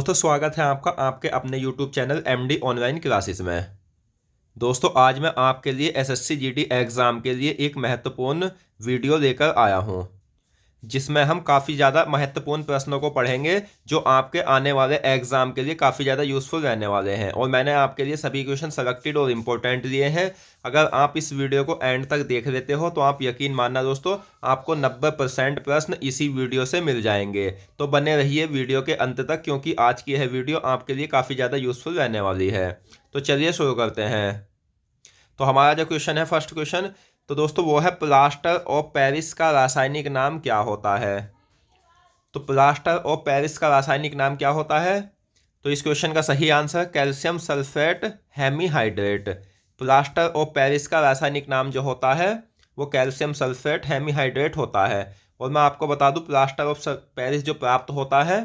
दोस्तों स्वागत है आपका आपके अपने YouTube channel MD online classes में। दोस्तों आज मैं आपके लिए SSC GD एग्ज़ाम के लिए एक महत्वपूर्ण वीडियो लेकर आया हूं, जिसमें हम काफ़ी ज़्यादा महत्वपूर्ण प्रश्नों को पढ़ेंगे जो आपके आने वाले एग्ज़ाम के लिए काफ़ी ज़्यादा यूज़फुल रहने वाले हैं। और मैंने आपके लिए सभी क्वेश्चन सेलेक्टेड और इम्पोर्टेंट लिए हैं। अगर आप इस वीडियो को एंड तक देख लेते हो तो आप यकीन मानना दोस्तों, आपको 90% प्रश्न इसी वीडियो से मिल जाएंगे। तो बने रहिए वीडियो के अंत तक, क्योंकि आज की यह वीडियो आपके लिए काफ़ी ज़्यादा यूज़फुल रहने वाली है। तो चलिए शुरू करते हैं। तो हमारा जो क्वेश्चन है, फर्स्ट क्वेश्चन, तो दोस्तों वो है प्लास्टर ऑफ पेरिस का रासायनिक नाम क्या होता है। तो प्लास्टर ऑफ पेरिस का रासायनिक नाम क्या होता है? तो इस क्वेश्चन का सही answer calcium sulphate hemihydrate. Plaster of Paris का रासायनिक नाम जो होता है वो कैल्शियम सल्फेट हेमीहाइड्रेट होता है। और मैं आपको बता दूं, प्लास्टर ऑफ पेरिस जो प्राप्त होता है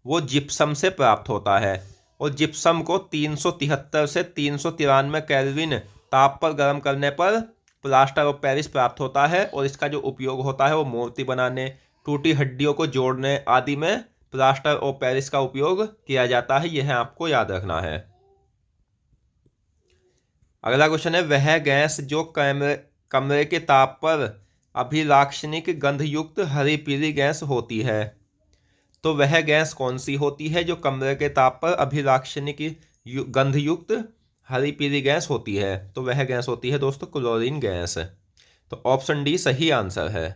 वो जिप्सम से प्राप्त होता है। और जिप्सम को 373 से 393 केल्विन ताप पर गर्म करने पर प्लास्टर ऑफ पेरिस प्राप्त होता है। और इसका जो उपयोग होता है वो मूर्ति बनाने, टूटी हड्डियों को जोड़ने आदि में प्लास्टर ऑफ पेरिस का उपयोग किया जाता है। यह आपको याद रखना है। अगला क्वेश्चन है, वह गैस जो कमरे के ताप पर अभिलाक्षणिक गंधयुक्त हरी पीली गैस होती है। तो वह गैस कौन सी होती है जो कमरे के ताप पर अभिलाक्षणिक गंधयुक्त हरी पीली गैस होती है? तो वह गैस होती है दोस्तों क्लोरीन गैस। तो ऑप्शन डी सही आंसर है।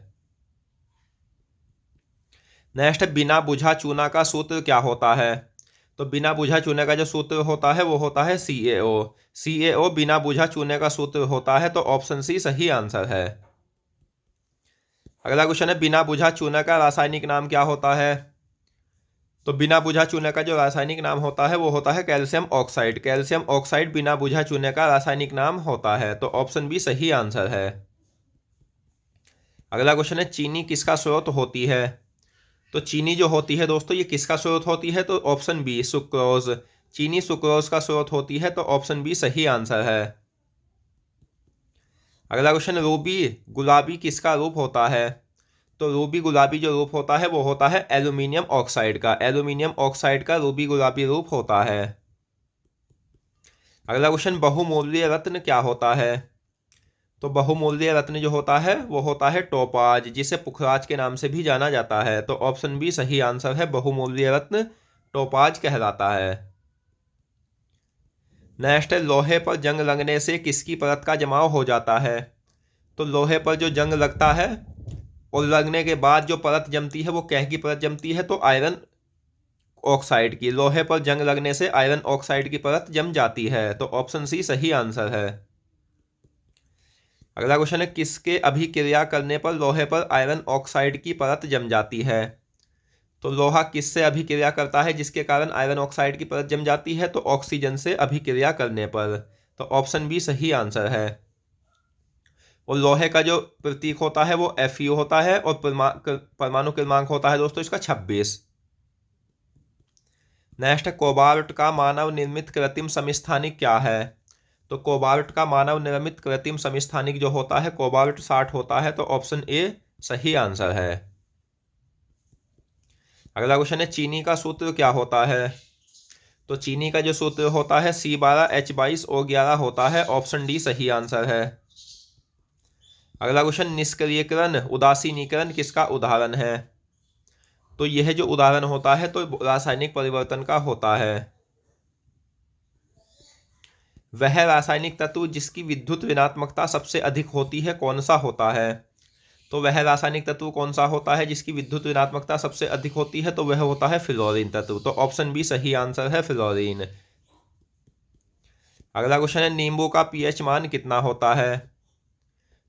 नेक्स्ट, बिना बुझा चूना का सूत्र क्या होता है? तो बिना बुझा चूने का जो सूत्र होता है वो होता है CaO। CaO बिना बुझा चूने का सूत्र होता है। तो ऑप्शन सी सही आंसर है। अगला क्वेश्चन है, बिना बुझा चूने का रासायनिक नाम क्या होता है? तो बिना बुझा चूने का जो रासायनिक नाम होता है वो होता है कैल्शियम ऑक्साइड। कैल्शियम ऑक्साइड बिना बुझा चूने का रासायनिक नाम होता है। तो ऑप्शन बी सही आंसर है। अगला क्वेश्चन है, चीनी किसका स्रोत होती है? तो चीनी जो होती है दोस्तों ये किसका स्रोत होती है? तो ऑप्शन बी सुक्रोज। चीनी सुक्रोज का स्रोत होती है। तो ऑप्शन बी सही आंसर है। अगला क्वेश्चन, रूबी गुलाबी किसका रूप होता है? तो रूबी गुलाबी जो रूप होता है वो होता है एल्यूमिनियम ऑक्साइड का। एल्यूमिनियम ऑक्साइड का रूबी गुलाबी रूप होता है। अगला क्वेश्चन, बहुमूल्य रत्न क्या होता है? तो बहुमूल्य रत्न जो होता है वो होता है टोपाज, जिसे पुखराज के नाम से भी जाना जाता है। तो ऑप्शन बी सही आंसर है। बहुमूल्य रत्न टोपाज कहलाता है। नेक्स्ट है, लोहे पर जंग लगने से किसकी परत का जमाव हो जाता है? तो लोहे पर जो जंग लगता है और लगने के बाद जो परत जमती है वो क्या की परत जमती है? तो आयरन ऑक्साइड की। लोहे पर जंग लगने से आयरन ऑक्साइड की परत जम जाती है। तो ऑप्शन सी सही आंसर है। अगला क्वेश्चन है, किसके अभिक्रिया करने पर लोहे पर आयरन ऑक्साइड की परत जम जाती है? तो लोहा किससे अभिक्रिया करता है जिसके कारण आयरन ऑक्साइड की परत जम जाती है? तो ऑक्सीजन से अभिक्रिया करने पर। तो ऑप्शन बी सही आंसर है। और लोहे का जो प्रतीक होता है वो Fe होता है। और परमाणु क्रमांक होता है दोस्तों इसका 26। नेक्स्ट, कोबाल्ट का मानव निर्मित कृत्रिम समस्थानिक क्या है? तो कोबाल्ट का मानव निर्मित कृत्रिम समस्थानिक जो होता है कोबाल्ट 60 होता है। तो ऑप्शन ए सही आंसर है। अगला क्वेश्चन है, चीनी का सूत्र क्या होता है? तो चीनी का जो सूत्र होता है C12H22O11 होता है। ऑप्शन डी सही आंसर है। अगला क्वेश्चन, निष्क्रियकरण उदासीनीकरण किसका उदाहरण है? तो यह जो उदाहरण होता है तो रासायनिक परिवर्तन का होता है। वह रासायनिक तत्व जिसकी विद्युत ऋणात्मकता सबसे अधिक होती है कौन सा होता है? तो वह रासायनिक तत्व कौन सा होता है जिसकी विद्युत ऋणात्मकता सबसे अधिक होती है? तो वह होता है फ्लोरीन तत्व। तो ऑप्शन बी सही आंसर है, फ्लोरीन। अगला क्वेश्चन है, नींबू का pH मान कितना होता है?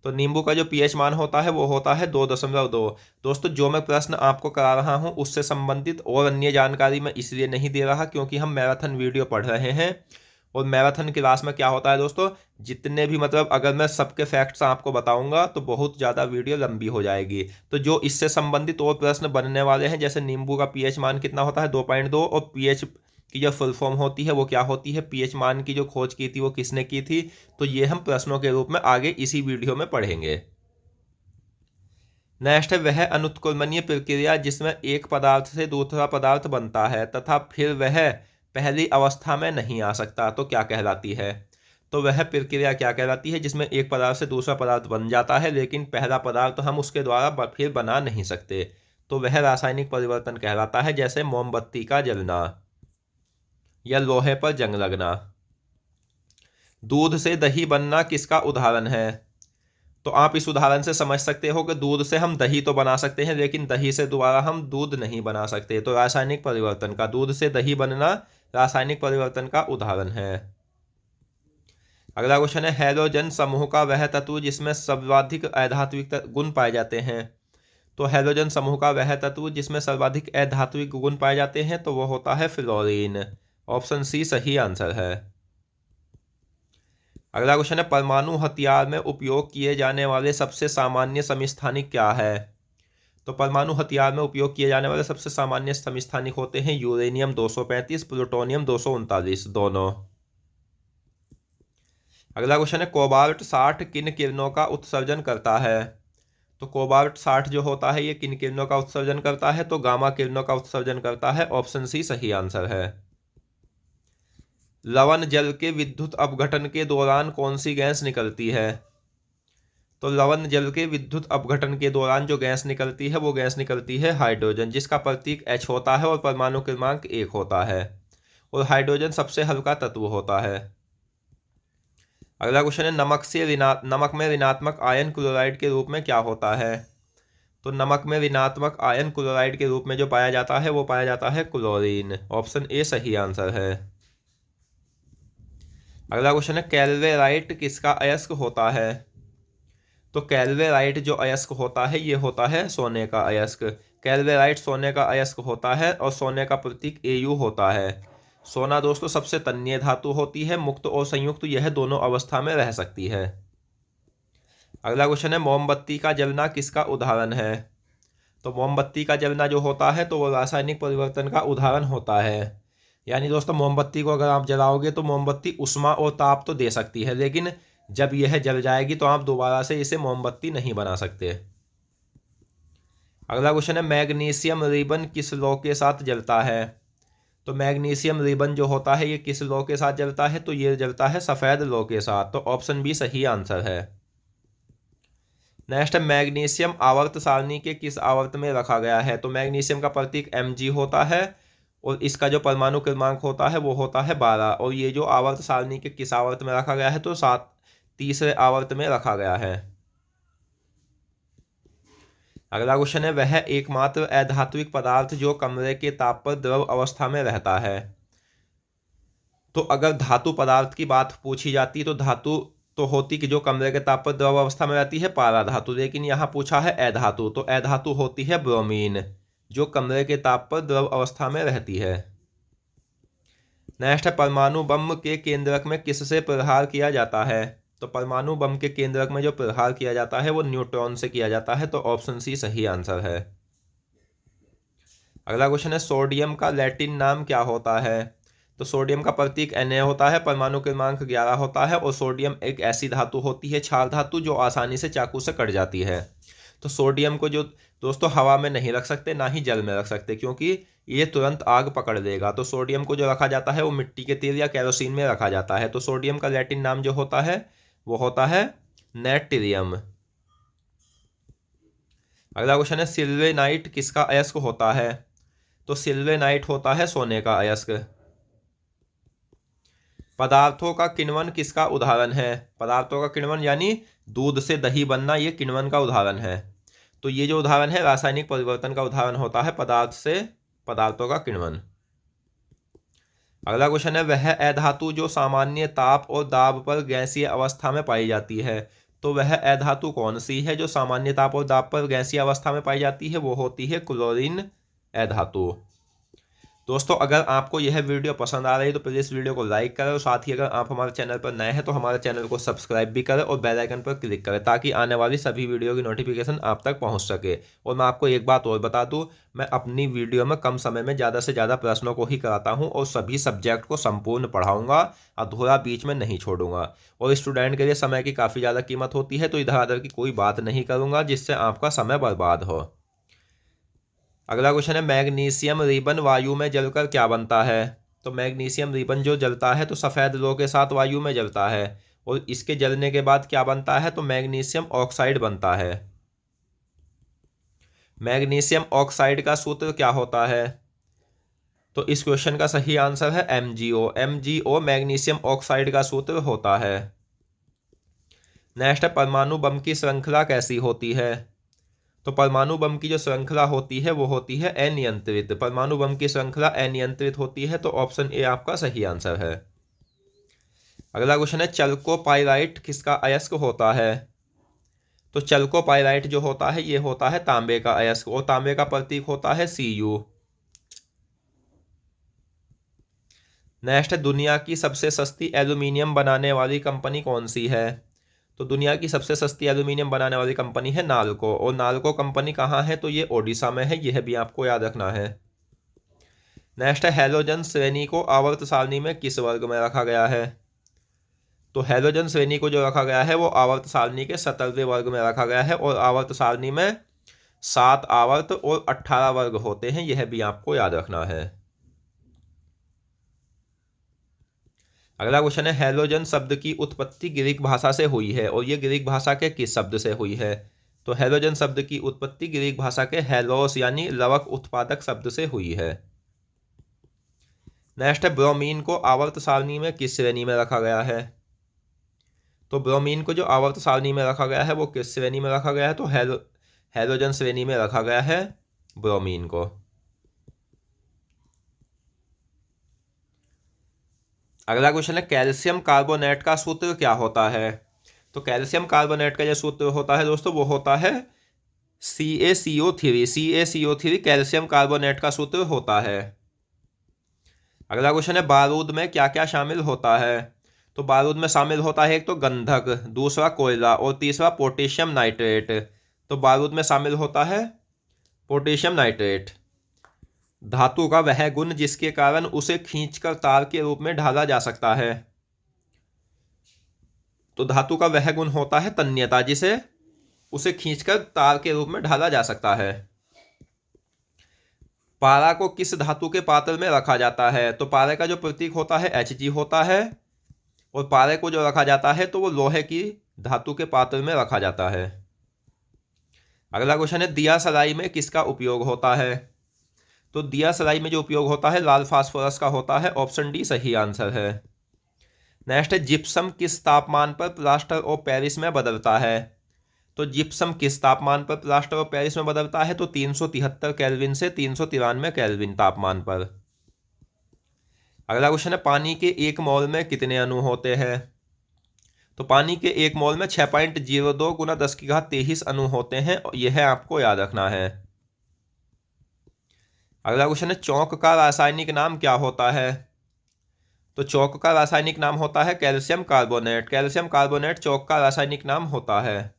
तो नींबू का जो pH मान होता है वो होता है 2.2। दोस्तों जो मैं प्रश्न आपको करा रहा हूँ उससे संबंधित और अन्य जानकारी मैं इसलिए नहीं दे रहा क्योंकि हम मैराथन वीडियो पढ़ रहे हैं। और मैराथन क्लास में क्या होता है दोस्तों, जितने भी मतलब अगर मैं सबके फैक्ट्स आपको बताऊंगा तो बहुत ज़्यादा वीडियो लंबी हो जाएगी। तो जो इससे संबंधित और प्रश्न बनने वाले हैं, जैसे नींबू का pH मान कितना होता है 2.2, और pH की जो फुल फॉर्म होती है वो क्या होती है, pH मान की जो खोज की थी वो किसने की थी, तो ये हम प्रश्नों के रूप में आगे इसी वीडियो में पढ़ेंगे। नेक्स्ट है वह अनुत्क्रमणीय प्रक्रिया जिसमें एक पदार्थ से दूसरा पदार्थ बनता है तथा फिर वह पहली अवस्था में नहीं आ सकता, तो क्या कहलाती है? तो वह प्रक्रिया क्या कहलाती है जिसमें एक पदार्थ से दूसरा पदार्थ बन जाता है लेकिन पहला पदार्थ हम उसके द्वारा फिर बना नहीं सकते, तो वह रासायनिक परिवर्तन कहलाता है। जैसे मोमबत्ती का जलना या लोहे पर जंग लगना। दूध से दही बनना किसका उदाहरण है? तो आप इस उदाहरण से समझ सकते हो कि दूध से हम दही तो बना सकते हैं लेकिन दही से दोबारा हम दूध नहीं बना सकते, तो रासायनिक परिवर्तन का दूध से दही बनना रासायनिक परिवर्तन का उदाहरण है। अगला क्वेश्चन है हैलोजन समूह का वह तत्व जिसमें सर्वाधिक अधात्विक गुण पाए जाते हैं। तो हैलोजन समूह का वह तत्व जिसमें सर्वाधिक अधात्विक गुण पाए जाते हैं तो वह होता है फ्लोरीन। ऑप्शन सी सही आंसर है। अगला क्वेश्चन है परमाणु हथियार में उपयोग किए जाने वाले सबसे सामान्य समस्थानिक क्या है? तो परमाणु हथियार में उपयोग किए जाने वाले सबसे सामान्य समस्थानिक होते हैं यूरेनियम 235, प्लूटोनियम 239 दोनों। अगला क्वेश्चन है कोबाल्ट 60 किन किरणों का उत्सर्जन करता है? तो कोबाल्ट 60 जो होता है ये किन किरणों का उत्सर्जन करता है? तो गामा किरणों का उत्सर्जन करता है। ऑप्शन सी सही आंसर है। लवण जल के विद्युत अपघटन के दौरान कौन सी गैस निकलती है? तो लवण जल के विद्युत अपघटन के दौरान जो गैस निकलती है वो गैस निकलती है हाइड्रोजन, जिसका प्रतीक H होता है और परमाणु क्रमांक 1 होता है, और हाइड्रोजन सबसे हल्का तत्व होता है। अगला क्वेश्चन है नमक में ऋणात्मक आयन क्लोराइड के रूप में क्या होता है? तो नमक में ऋणात्मक आयन क्लोराइड के रूप में जो पाया जाता है वो पाया जाता है क्लोरीन। ऑप्शन ए सही आंसर है। अगला क्वेश्चन है कैल्वेराइट किसका अयस्क होता है? तो कैल्वेराइट जो अयस्क होता है ये होता है सोने का अयस्क। कैल्वेराइट सोने का अयस्क होता है और सोने का प्रतीक Au होता है। सोना दोस्तों सबसे तन्य धातु होती है, मुक्त और संयुक्त यह दोनों अवस्था में रह सकती है। अगला क्वेश्चन है मोमबत्ती का जलना किसका उदाहरण है? तो मोमबत्ती का जलना जो होता है तो वो रासायनिक परिवर्तन का उदाहरण होता है। यानी दोस्तों मोमबत्ती को अगर आप जलाओगे तो मोमबत्ती उष्मा और ताप तो दे सकती है लेकिन जब यह जल जाएगी तो आप दोबारा से इसे मोमबत्ती नहीं बना सकते। अगला क्वेश्चन है मैग्नीशियम रिबन किस लौ के साथ जलता है? तो मैग्नीशियम रिबन जो होता है ये किस लौ के साथ जलता है? तो ये जलता है सफ़ेद लौ के साथ, तो ऑप्शन बी सही आंसर है। नेक्स्ट है मैग्नीशियम आवर्त सारणी के किस आवर्त में रखा गया है? तो मैग्नीशियम का प्रतीक Mg होता है और इसका जो परमाणु क्रमांक होता है वो होता है 12, और ये जो आवर्त सारणी के किस आवर्त में रखा गया है? तो तीसरे आवर्त में रखा गया है। अगला क्वेश्चन है वह एकमात्र अधात्विक पदार्थ जो कमरे के ताप पर द्रव अवस्था में रहता है। तो अगर धातु पदार्थ की बात पूछी जाती तो धातु तो होती कि जो कमरे के ताप पर द्रव अवस्था में रहती है पारा धातु, लेकिन यहाँ पूछा है अधातु, तो अधातु होती है ब्रोमीन जो कमरे के ताप पर द्रव अवस्था में रहती है। नेक्स्ट है परमाणु बम के केंद्रक में किससे प्रहार किया जाता है? तो परमाणु बम के केंद्रक में जो प्रहार किया जाता है वो न्यूट्रॉन से किया जाता है, तो ऑप्शन सी सही आंसर है। अगला क्वेश्चन है सोडियम का लैटिन नाम क्या होता है? तो सोडियम का प्रतीक Na होता है, परमाणु क्रमांक 11 होता है, और सोडियम एक ऐसी धातु होती है क्षार धातु जो आसानी से चाकू से कट जाती है। तो सोडियम को जो दोस्तों हवा में नहीं रख सकते ना ही जल में रख सकते क्योंकि ये तुरंत आग पकड़ लेगा। तो सोडियम को जो रखा जाता है वो मिट्टी के तेल या केरोसिन में रखा जाता है। तो सोडियम का लैटिन नाम जो होता है वो होता है नेट्रियम। अगला क्वेश्चन है सिल्वेनाइट किसका अयस्क होता है? तो सिल्वेनाइट होता है सोने का अयस्क। पदार्थों का किण्वन किसका उदाहरण है? पदार्थों का किण्वन यानी दूध से दही बनना ये किण्वन का उदाहरण है। तो ये जो उदाहरण है रासायनिक परिवर्तन का उदाहरण होता है पदार्थ से पदार्थों का किण्वन। अगला क्वेश्चन है वह अधातु जो सामान्य ताप और दाब पर गैसीय अवस्था में पाई जाती है। तो वह अधातु कौन सी है जो सामान्य ताप और दाब पर गैसीय अवस्था में पाई जाती है? वो होती है क्लोरीन अधातु। दोस्तों अगर आपको यह वीडियो पसंद आ रही है तो प्लीज़ इस वीडियो को लाइक करें और साथ ही अगर आप हमारे चैनल पर नए हैं तो हमारे चैनल को सब्सक्राइब भी करें और बेल आइकन पर क्लिक करें ताकि आने वाली सभी वीडियो की नोटिफिकेशन आप तक पहुंच सके। और मैं आपको एक बात और बता दूं, मैं अपनी वीडियो में कम समय में ज़्यादा से ज़्यादा प्रश्नों को ही कराता हूँ और सभी सब्जेक्ट को संपूर्ण पढ़ाऊँगा, अधूरा बीच में नहीं छोड़ूंगा। और स्टूडेंट के लिए समय की काफ़ी ज़्यादा कीमत होती है, तो इधर उधर की कोई बात नहीं करूँगा जिससे आपका समय बर्बाद हो। अगला क्वेश्चन है, मैग्नीशियम रिबन वायु में जलकर क्या बनता है? तो मैग्नीशियम रिबन जो जलता है तो सफ़ेद लौह के साथ वायु में जलता है और इसके जलने के बाद क्या बनता है? तो मैग्नीशियम ऑक्साइड बनता है। मैग्नीशियम ऑक्साइड का सूत्र क्या होता है? तो इस क्वेश्चन का सही आंसर है MgO। MgO मैग्नीशियम ऑक्साइड का सूत्र होता है। नेक्स्ट है, परमाणु बम की श्रृंखला कैसी होती है? तो परमाणु बम की जो श्रृंखला होती है वो होती है अनियंत्रित। परमाणु बम की श्रृंखला अनियंत्रित होती है, तो ऑप्शन ए आपका सही आंसर है। अगला क्वेश्चन है, चल्कोपाइराइट किसका अयस्क होता है? तो चल्कोपाइराइट जो होता है ये होता है तांबे का अयस्क और तांबे का प्रतीक होता है Cu। नेक्स्ट है, दुनिया की सबसे सस्ती एल्यूमिनियम बनाने वाली कंपनी कौन सी है? तो दुनिया की सबसे सस्ती एल्यूमिनियम बनाने वाली कंपनी है नाल्को। और नाल्को कंपनी कहाँ है? तो ये ओडिशा में है, यह भी आपको याद रखना है। नेक्स्ट है, हैलोजन श्रेणी को आवर्त सारणी में किस वर्ग में रखा गया है? तो हैलोजन श्रेणी को जो रखा गया है वो आवर्त सारणी के 17वें वर्ग में रखा गया है और आवर्त सारणी में 7 आवर्त और 18 वर्ग होते हैं, यह भी आपको याद रखना है। अगला क्वेश्चन है, हैलोजन शब्द की उत्पत्ति ग्रीक भाषा से हुई है और ये ग्रीक भाषा के किस शब्द से हुई है? तो हैलोजन शब्द की उत्पत्ति ग्रीक भाषा के हेलोस यानी लवक उत्पादक शब्द से हुई है। नेक्स्ट है, ब्रोमीन को आवर्त सारणी में किस श्रेणी में रखा गया है? तो ब्रोमीन को जो आवर्त सारणी में रखा गया है वो किस श्रेणी में रखा गया है? तो हैलोजन श्रेणी में रखा गया है ब्रोमीन को। अगला क्वेश्चन है, कैल्शियम कार्बोनेट का सूत्र क्या होता है? तो कैल्शियम कार्बोनेट का जो सूत्र होता है दोस्तों वो होता है CaCO3। CaCO3 कैल्शियम कार्बोनेट का सूत्र होता है। अगला क्वेश्चन है, बारूद में क्या क्या शामिल होता है? तो बारूद में शामिल होता है एक तो गंधक, दूसरा कोयला और तीसरा पोटेशियम नाइट्रेट। तो बारूद में शामिल होता है पोटेशियम नाइट्रेट। धातु का वह गुण जिसके कारण उसे खींचकर तार के रूप में ढाला जा सकता है। तो धातु का वह गुण होता है तन्यता, जिसे उसे खींचकर तार के रूप में ढाला जा सकता है। पारा को किस धातु के पात्र में रखा जाता है? तो पारे का जो प्रतीक होता है Hg होता है और पारे को जो रखा जाता है तो वो लोहे की धातु के पात्र में रखा जाता है। अगला क्वेश्चन है, दिया सलाई में किसका उपयोग होता है? तो दिया सलाई में जो उपयोग होता है लाल फास्फोरस का होता है। ऑप्शन डी सही आंसर है। नेक्स्ट है, जिप्सम किस तापमान पर प्लास्टर ऑफ पेरिस में बदलता है? तो जिप्सम किस तापमान पर प्लास्टर ऑफ पेरिस में बदलता है? तो 373 केल्विन से 393 केल्विन तापमान पर। अगला क्वेश्चन है, पानी के 1 मोल में कितने अणु होते हैं? तो पानी के 1 मोल में 6.02 गुना 10⁻23 अणु होते हैं, यह आपको याद रखना है। अगला क्वेश्चन है, चौक का रासायनिक नाम क्या होता है? तो चौक का रासायनिक नाम होता है कैल्शियम कार्बोनेट। कैल्शियम कार्बोनेट चौक का रासायनिक नाम होता है।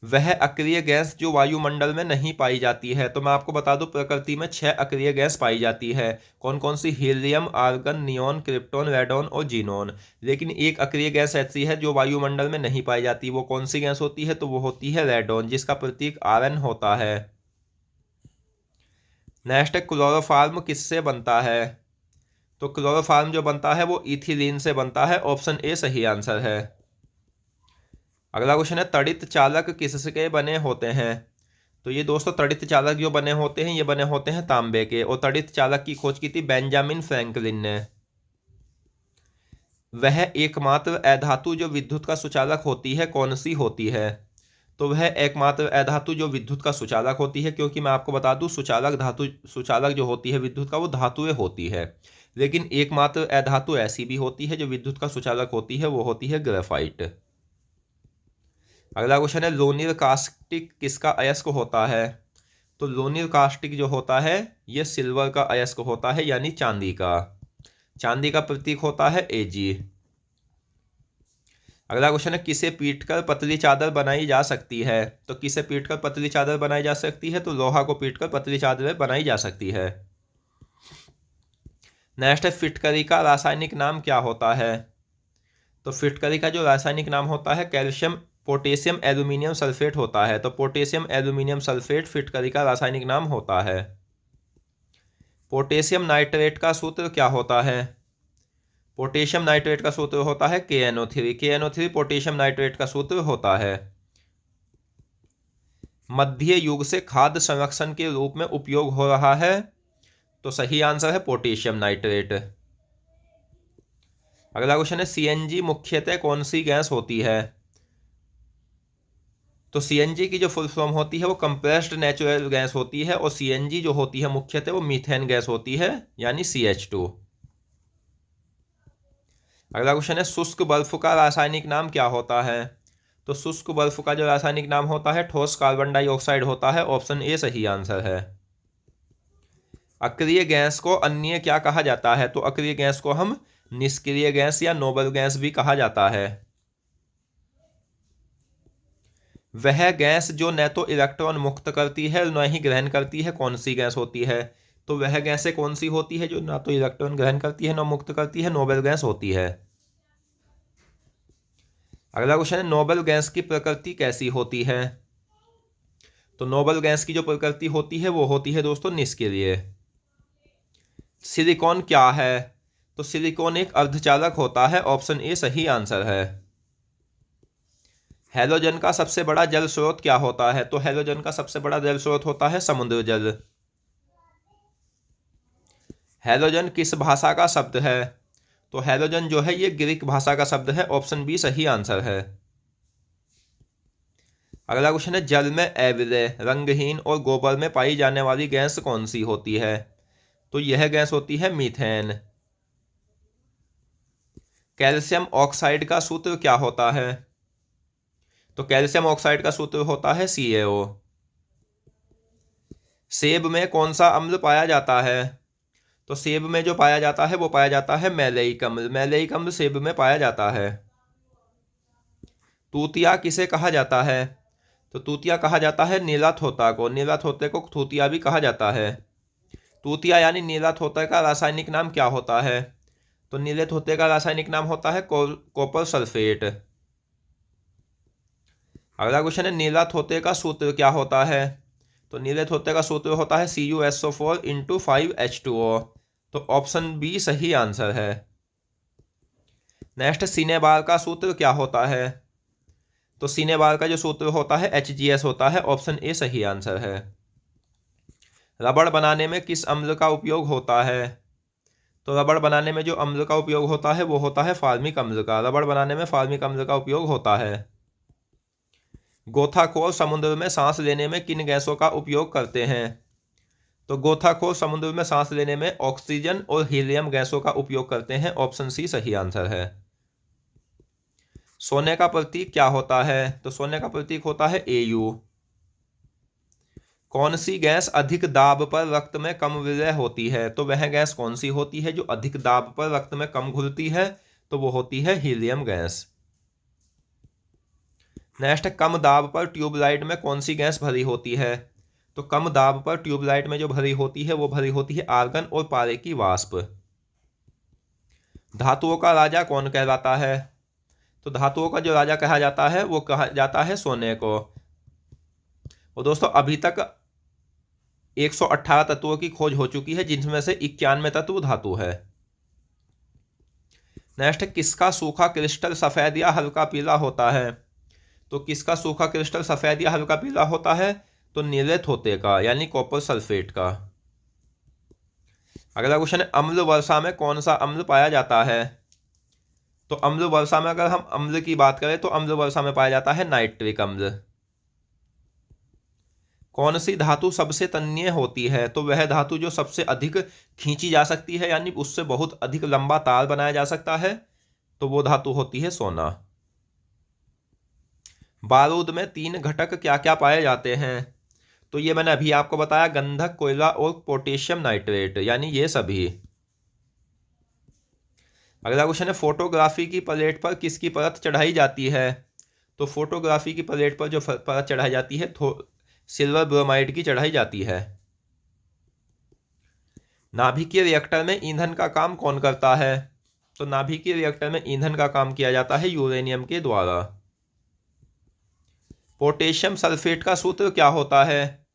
वह अक्रिय गैस जो वायुमंडल में नहीं पाई जाती है? तो मैं आपको बता दूं, प्रकृति में 6 अक्रिय गैस पाई जाती है। कौन कौन सी? Helium, argon, neon, krypton, radon और जीनोन। लेकिन एक अक्रिय गैस ऐसी है जो वायुमंडल में नहीं पाई जाती, वो कौन सी गैस होती है? तो वो होती है रेडॉन, जिसका प्रतीक Rn होता है। नेक्स्ट है, क्लोरोफॉर्म किससे बनता है? तो क्लोरोफॉर्म जो बनता है वो इथिलीन से बनता है। ऑप्शन ए सही आंसर है। अगला क्वेश्चन है, तड़ित चालक किसके बने होते हैं? तो ये दोस्तों तड़ित चालक जो बने होते हैं ये बने होते हैं तांबे के। और तड़ित चालक की खोज की थी बेंजामिन फ्रैंकलिन ने। वह एकमात्र अधातु जो विद्युत का सुचालक होती है कौन सी होती है? तो वह एकमात्र अधातु जो विद्युत का सुचालक होती है, क्योंकि मैं आपको बता दूं सुचालक जो होती है विद्युत का वो धातुएं होती है, लेकिन एकमात्र अधातु ऐसी भी होती है जो विद्युत का सुचालक होती है, वो होती है ग्रेफाइट। अगला क्वेश्चन है, लोनिल कास्टिक किसका अयस्क होता है? तो लोनिल कास्टिक जो होता है ये सिल्वर का अयस्क होता है, यानी चांदी का। चांदी का प्रतीक होता है Ag। अगला क्वेश्चन है, किसे पीटकर पतली चादर बनाई जा सकती है? तो किसे पीटकर पतली चादर बनाई जा सकती है? तो लोहा को पीटकर पतली चादर बनाई जा सकती है। नेक्स्ट है, फिटकरी का रासायनिक नाम क्या होता है? तो फिटकरी का जो रासायनिक नाम होता है कैल्शियम पोटेशियम एल्यूमिनियम सल्फेट होता है। तो पोटेशियम एल्यूमिनियम सल्फेट फिटकरी का रासायनिक नाम होता है। पोटेशियम नाइट्रेट का सूत्र क्या होता है? पोटेशियम नाइट्रेट का सूत्र होता है KNO3। KNO3 पोटेशियम नाइट्रेट का सूत्र होता है। मध्य युग से खाद्य संरक्षण के रूप में उपयोग हो रहा है। तो सही आंसर है पोटेशियम नाइट्रेट। अगला क्वेश्चन है, CNG मुख्यतः कौन सी गैस होती है? तो CNG की जो फुल फॉर्म होती है वो कंप्रेस्ड नेचुरल गैस होती है, और CNG जो होती है मुख्यतः वो मीथेन गैस होती है, यानी CH2। अगला क्वेश्चन है, शुष्क बर्फ का रासायनिक नाम क्या होता है? तो शुष्क बर्फ का जो रासायनिक नाम होता है ठोस कार्बन डाइऑक्साइड होता है। ऑप्शन ए सही आंसर है। अक्रिय गैस को अन्य क्या कहा जाता है? तो अक्रिय गैस को हम निष्क्रिय गैस या नोबल गैस भी कहा जाता है। वह गैस जो न तो इलेक्ट्रॉन मुक्त करती है न ही ग्रहण करती है, कौन सी गैस होती है? तो वह गैसें कौन सी होती है जो ना तो इलेक्ट्रॉन ग्रहण करती है न मुक्त करती है? नोबेल गैस होती है। अगला क्वेश्चन है, नोबेल गैस की प्रकृति कैसी होती है? तो नोबेल गैस की जो प्रकृति होती है वो होती है दोस्तों निष्क्रिय। सिलिकॉन क्या है? तो सिलिकॉन एक अर्धचालक होता है। ऑप्शन ए सही आंसर है। हैलोजन का सबसे बड़ा जल स्रोत क्या होता है? तो हैलोजन का सबसे बड़ा जल स्रोत होता है समुद्र जल। हैलोजन किस भाषा का शब्द है? तो हैलोजन जो है ये ग्रीक भाषा का शब्द है। ऑप्शन बी सही आंसर है। अगला क्वेश्चन है, जल में अविलेय, रंगहीन और गोबर में पाई जाने वाली गैस कौन सी होती है? तो यह गैस होती है मीथेन। कैल्शियम ऑक्साइड का सूत्र क्या होता है? तो कैल्शियम ऑक्साइड का सूत्र होता है CaO। सेब में कौन सा अम्ल पाया जाता है? तो सेब में जो पाया जाता है वो पाया जाता है मैलेइक अम्ल। मैलेइक अम्ल सेब में पाया जाता है। तूतिया किसे कहा जाता है? तो तूतिया कहा जाता है नीला थोता को। नीला थोते को तूतिया भी कहा जाता है। तूतिया यानी नीला थोते का रासायनिक नाम क्या होता है? तो नीले थोते का रासायनिक नाम होता है कॉपर सल्फेट। अगला क्वेश्चन है, नीला थोते का सूत्र क्या होता है? तो नीले थोते का सूत्र होता है CuSO4 × 5H2O। तो ऑप्शन बी सही आंसर है। नेक्स्ट, सिनेबार का सूत्र क्या होता है? तो सिनेबार का जो सूत्र होता है HGS होता है। ऑप्शन ए सही आंसर है। रबड़ बनाने में किस अम्ल का उपयोग होता है? तो रबड़ बनाने में जो अम्ल का उपयोग होता है वो होता है फार्मिक अम्ल का। रबड़ बनाने में फार्मिक अम्ल का उपयोग होता है। गोताखोर समुद्र में सांस लेने में किन गैसों का उपयोग करते हैं? तो गोताखोर समुद्र में सांस लेने में ऑक्सीजन और हीलियम गैसों का उपयोग करते हैं। ऑप्शन सी सही आंसर है। सोने का प्रतीक क्या होता है? तो सोने का प्रतीक होता है Au। कौन सी गैस अधिक दाब पर रक्त में कम विलय होती है? तो वह गैस कौन सी होती है जो अधिक दाब पर रक्त में कम घुलती है? तो वो होती है हीलियम गैस। नेक्स्ट, कम दाब पर ट्यूबलाइट में कौन सी गैस भरी होती है? तो कम दाब पर ट्यूबलाइट में जो भरी होती है वो भरी होती है आर्गन और पारे की वाष्प। धातुओं का राजा कौन कहलाता है? तो धातुओं का जो राजा कहा जाता है वो कहा जाता है सोने को। और दोस्तों अभी तक 118 तत्वों की खोज हो चुकी है जिनमें से 91 तत्व धातु है। नेक्स्ट, किसका सूखा क्रिस्टल सफेद या हल्का पीला होता है? तो किसका सूखा क्रिस्टल सफेद या हल्का पीला होता है? तो नीले थोते का, यानी कॉपर सल्फेट का। अगला क्वेश्चन है, अम्ल वर्षा में कौन सा अम्ल पाया जाता है? तो अम्ल वर्षा में अगर हम अम्ल की बात करें तो अम्ल वर्षा में पाया जाता है नाइट्रिक अम्ल। कौन सी धातु सबसे तन्य होती है? तो वह धातु जो सबसे अधिक खींची जा सकती है, यानी उससे बहुत अधिक लंबा तार बनाया जा सकता है, तो वो धातु होती है सोना। बारूद में 3 घटक क्या क्या पाए जाते हैं? तो ये मैंने अभी आपको बताया, गंधक, कोयला और पोटेशियम नाइट्रेट, यानी ये सभी। अगला क्वेश्चन है, फोटोग्राफी की प्लेट पर किसकी परत चढ़ाई जाती है? तो फोटोग्राफी की प्लेट पर जो परत चढ़ाई जाती है सिल्वर ब्रोमाइड की चढ़ाई जाती है। नाभिकीय रिएक्टर में ईंधन का काम कौन करता है? तो नाभिकीय रिएक्टर में ईंधन का काम किया जाता है यूरेनियम के द्वारा। पोटेशियम सल्फेट का सूत्र क्या होता है?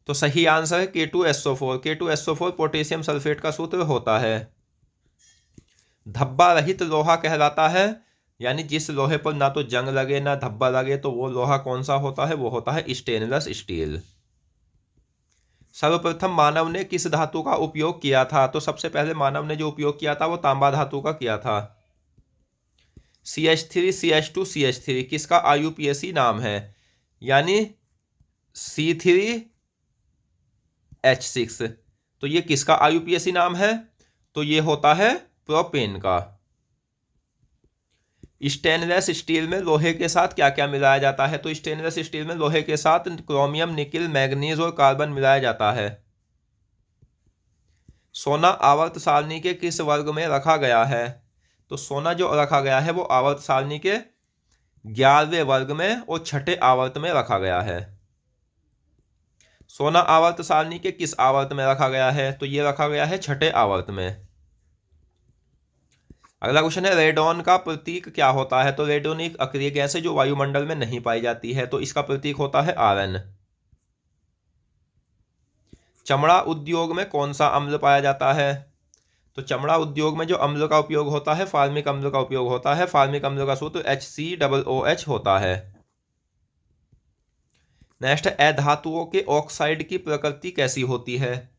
तो सही आंसर है K2SO4। K2SO4 पोटेशियम सल्फेट का सूत्र होता है। धब्बा रहित लोहा कहलाता है, यानी जिस लोहे पर ना तो जंग लगे ना धब्बा लगे, तो वो लोहा कौन सा होता है? वो होता है स्टेनलेस स्टील। सर्वप्रथम मानव ने किस धातु का उपयोग किया था? तो सबसे पहले मानव ने जो उपयोग किया था वो तांबा धातु का किया था। CH3 CH2 CH3 किसका IUPAC नाम है? यानी C3H6। तो ये किसका IUPAC नाम है? तो ये होता है प्रोपेन का। स्टेनलेस स्टील में लोहे के साथ क्या क्या मिलाया जाता है? तो स्टेनलेस स्टील में लोहे के साथ क्रोमियम, निकिल, मैग्नीज और कार्बन मिलाया जाता है। सोना आवर्त सारणी के किस वर्ग में रखा गया है? तो सोना जो रखा गया है वो आवर्त सारणी के 11वें वर्ग में और छठे आवर्त में रखा गया है। सोना आवर्त सारणी के किस आवर्त में रखा गया है? तो ये रखा गया है छठे आवर्त में। अगला क्वेश्चन है, रेडॉन का प्रतीक क्या होता है? तो रेडॉन एक अक्रिय गैस है जो वायुमंडल में नहीं पाई जाती है, तो इसका प्रतीक होता है Rn। चमड़ा उद्योग में कौन सा अम्ल पाया जाता है? तो चमड़ा उद्योग में जो अम्ल का उपयोग होता है फार्मिक अम्ल का उपयोग होता है। फार्मिक अम्ल का सूत्र HCOOH होता है। नेक्स्ट, अधातुओं के ऑक्साइड की प्रकृति कैसी होती है?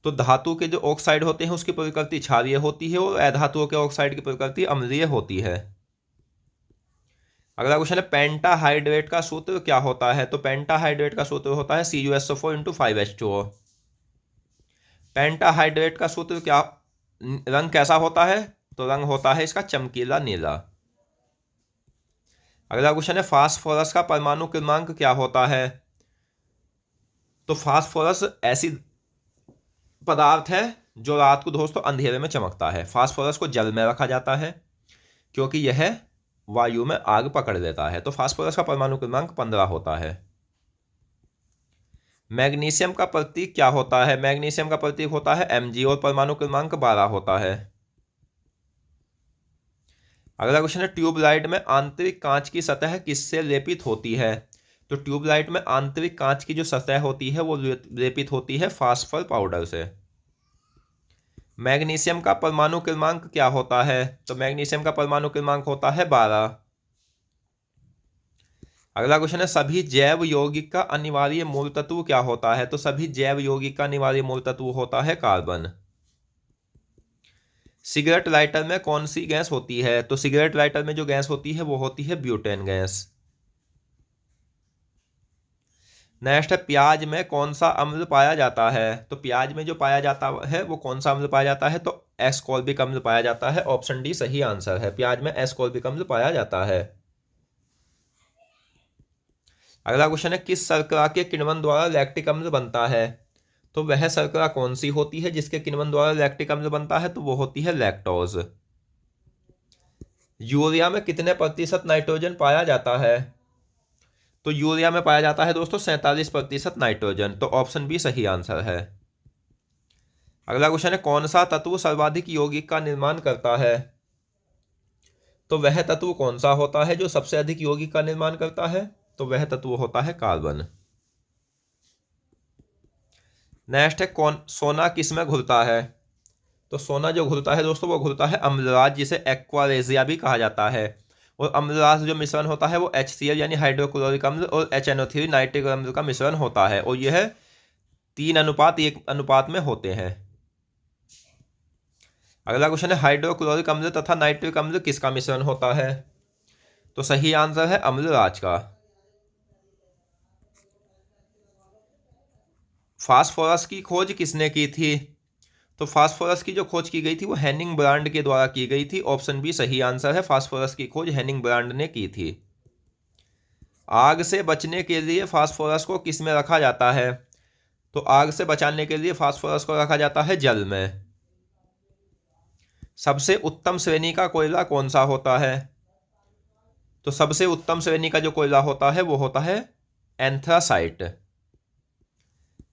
तो धातु के जो ऑक्साइड होते हैं उसकी प्रकृति क्षारीय होती है और अधातुओं के ऑक्साइड की प्रकृति अम्लीय होती है। अगला क्वेश्चन है, पेंटाहाइड्रेट का सूत्र क्या होता है? तो पेंटाहाइड्रेट का सूत्र होता है CuSO4 × 5H2O। पेंटाहाइड्रेट का सूत्र क्या, रंग कैसा होता है? तो रंग होता है इसका चमकीला नीला। अगला क्वेश्चन है, फास्फोरस का परमाणु क्रमांक क्या होता है? तो फास्फोरस ऐसी पदार्थ है जो रात को दोस्तों अंधेरे में चमकता है। फास्फोरस को जल में रखा जाता है क्योंकि यह वायु में आग पकड़ लेता है। तो फास्फोरस का परमाणु क्रमांक 15 होता है। मैग्नीशियम का प्रतीक क्या होता है? मैग्नीशियम का प्रतीक होता है Mg और परमाणु क्रमांक 12 होता है। अगला क्वेश्चन है, ट्यूबलाइट में आंतरिक कांच की सतह किससे लेपित होती है? तो ट्यूबलाइट में आंतरिक कांच की जो सतह होती है वो लेपित होती है फास्फर पाउडर से। मैग्नीशियम का परमाणु क्रमांक क्या होता है? तो मैग्नीशियम का परमाणु क्रमांक होता है 12। अगला क्वेश्चन है, सभी जैव यौगिक का अनिवार्य मूल तत्व क्या होता है? तो सभी जैव यौगिक का अनिवार्य मूल तत्व होता है कार्बन। सिगरेट लाइटर में कौन सी गैस होती है? तो सिगरेट लाइटर में जो गैस होती है वो होती है ब्यूटेन गैस। नेक्स्ट है, प्याज में कौन सा अम्ल पाया जाता है? तो प्याज में जो पाया जाता है वो कौन सा अम्ल पाया जाता है? तो एस्कॉर्बिक अम्ल पाया जाता है। ऑप्शन डी सही आंसर है, प्याज में एस्कॉर्बिक अम्ल पाया जाता है। अगला क्वेश्चन है, किस शर्करा के किण्वन द्वारा लैक्टिक अम्ल बनता है? तो वह शर्करा कौन सी होती है जिसके किण्वन द्वारा लैक्टिक अम्ल बनता है? तो वो होती है लैक्टोज। यूरिया में कितने प्रतिशत नाइट्रोजन पाया जाता है? तो यूरिया में पाया जाता है दोस्तों 47% नाइट्रोजन। तो ऑप्शन बी सही आंसर है। अगला क्वेश्चन है, कौन सा तत्व सर्वाधिक यौगिक का निर्माण करता है? तो वह तत्व कौन सा होता है जो सबसे अधिक यौगिक का निर्माण करता है? तो वह तत्व होता है कार्बन। नेक्स्ट है, कौन सोना किस में घुलता है? तो सोना जो घुलता है दोस्तों वो घुलता है अम्लराज, जिसे एक्वारेजिया भी कहा जाता है। और अम्लराज जो मिश्रण होता है वो HCl यानी हाइड्रोक्लोरिक अम्ल और HNO3 नाइट्रिक अम्ल का मिश्रण होता है और यह 3:1 अनुपात में होते हैं। अगला क्वेश्चन है, हाइड्रोक्लोरिक अम्ल तथा नाइट्रिक अम्ल किसका मिश्रण होता है? तो सही आंसर है अम्लराज का। फास्फोरस की खोज किसने की थी? तो फास्फोरस की जो खोज की गई थी वो हेनिंग ब्रांड के द्वारा की गई थी। ऑप्शन बी सही आंसर है, फास्फोरस की खोज हेनिंग ब्रांड ने की थी। आग से बचने के लिए फास्फोरस को किस में रखा जाता है? तो आग से बचाने के लिए फास्फोरस को रखा जाता है जल में। सबसे उत्तम श्रेणी का कोयला कौन सा होता है? तो सबसे उत्तम श्रेणी का जो कोयला होता है वो होता है एंथ्रासाइट।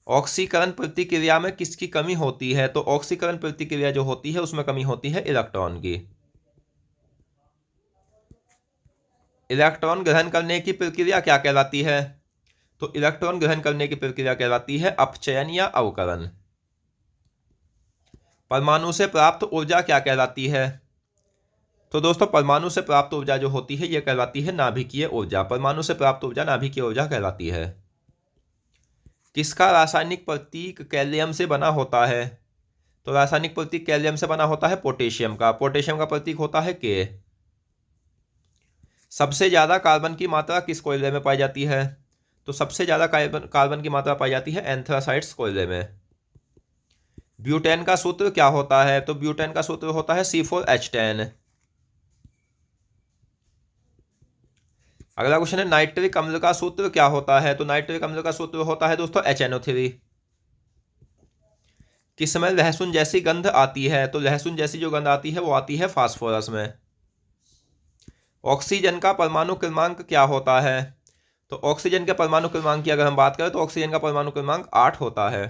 ऑक्सीकरण प्रतिक्रिया में किसकी कमी होती है? तो ऑक्सीकरण प्रतिक्रिया जो होती है उसमें कमी होती है इलेक्ट्रॉन की। इलेक्ट्रॉन ग्रहण करने की प्रक्रिया क्या कहलाती है? तो इलेक्ट्रॉन ग्रहण करने की प्रक्रिया कहलाती है अपचयन या अवकरण। परमाणु से प्राप्त ऊर्जा क्या कहलाती है? तो दोस्तों परमाणु से प्राप्त ऊर्जा जो होती है यह कहलाती है नाभिकीय ऊर्जा। परमाणु से प्राप्त ऊर्जा नाभिकीय ऊर्जा कहलाती है। किसका रासायनिक प्रतीक कैलियम से बना होता है? तो रासायनिक प्रतीक कैलियम से बना होता है पोटेशियम का। पोटेशियम का प्रतीक होता है के। सबसे ज्यादा कार्बन की मात्रा किस कोयले में पाई जाती है? तो सबसे ज्यादा कार्बन की मात्रा पाई जाती है एंथ्रासाइट्स कोयले में। ब्यूटेन का सूत्र क्या होता है? तो ब्यूटेन का सूत्र होता है C4H10। अगला क्वेश्चन है नाइट्रिक अम्ल का सूत्र क्या होता है? तो नाइट्रिक अम्ल का सूत्र होता है दोस्तों HNO3। किसमें लहसुन जैसी गंध आती है? तो लहसुन जैसी जो गंध आती है वो आती है फास्फोरस में। ऑक्सीजन का परमाणु क्रमांक क्या होता है? तो ऑक्सीजन के परमाणु क्रमांक की अगर हम बात करें तो ऑक्सीजन का परमाणु क्रमांक 8 होता है।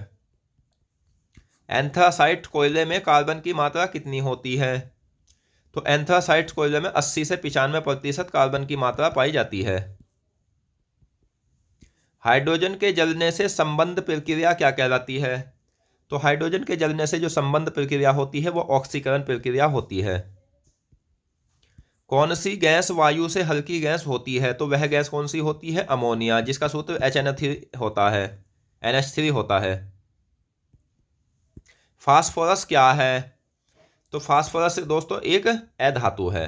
एंथ्रासाइट कोयले में कार्बन की मात्रा कितनी होती है? तो एंथ्रासाइट कोयले में 80 से 95% कार्बन की मात्रा पाई जाती है। हाइड्रोजन के जलने से संबंध प्रक्रिया क्या कहलाती है? तो हाइड्रोजन के जलने से जो संबंध प्रक्रिया होती है वो ऑक्सीकरण प्रक्रिया होती है। कौन सी गैस वायु से हल्की गैस होती है? तो वह गैस कौन सी होती है? अमोनिया, जिसका सूत्र HNO3 होता है, NH3 होता है। फास्फोरस क्या है? तो फास्फोरस दोस्तों एक अधातु है।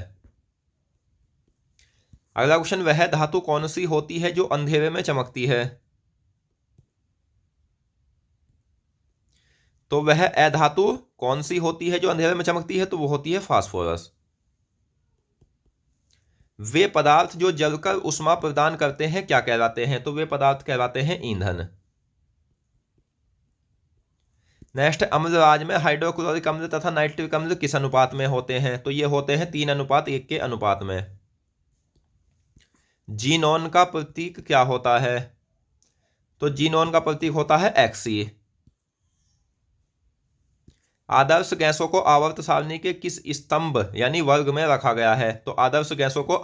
अगला क्वेश्चन, वह धातु कौन सी होती है जो अंधेरे में चमकती है? तो वह अधातु कौन सी होती है जो अंधेरे में चमकती है? तो वो होती है फास्फोरस। वे पदार्थ जो जलकर ऊष्मा प्रदान करते हैं क्या कहलाते हैं? तो वे पदार्थ कहलाते हैं ईंधन। नेक्स्ट, अम्लराज में हाइड्रोक्लोरिक अम्ल तथा नाइट्रिक अम्ल किस अनुपात में होते हैं? तो ये होते हैं 3:1 के अनुपात में। जीनोन का प्रतीक क्या होता है? तो जीनोन का प्रतीक होता है Xe। आदर्श गैसों को आवर्त सारणी के किस स्तंभ यानी वर्ग में रखा गया है? तो आदर्श गैसों को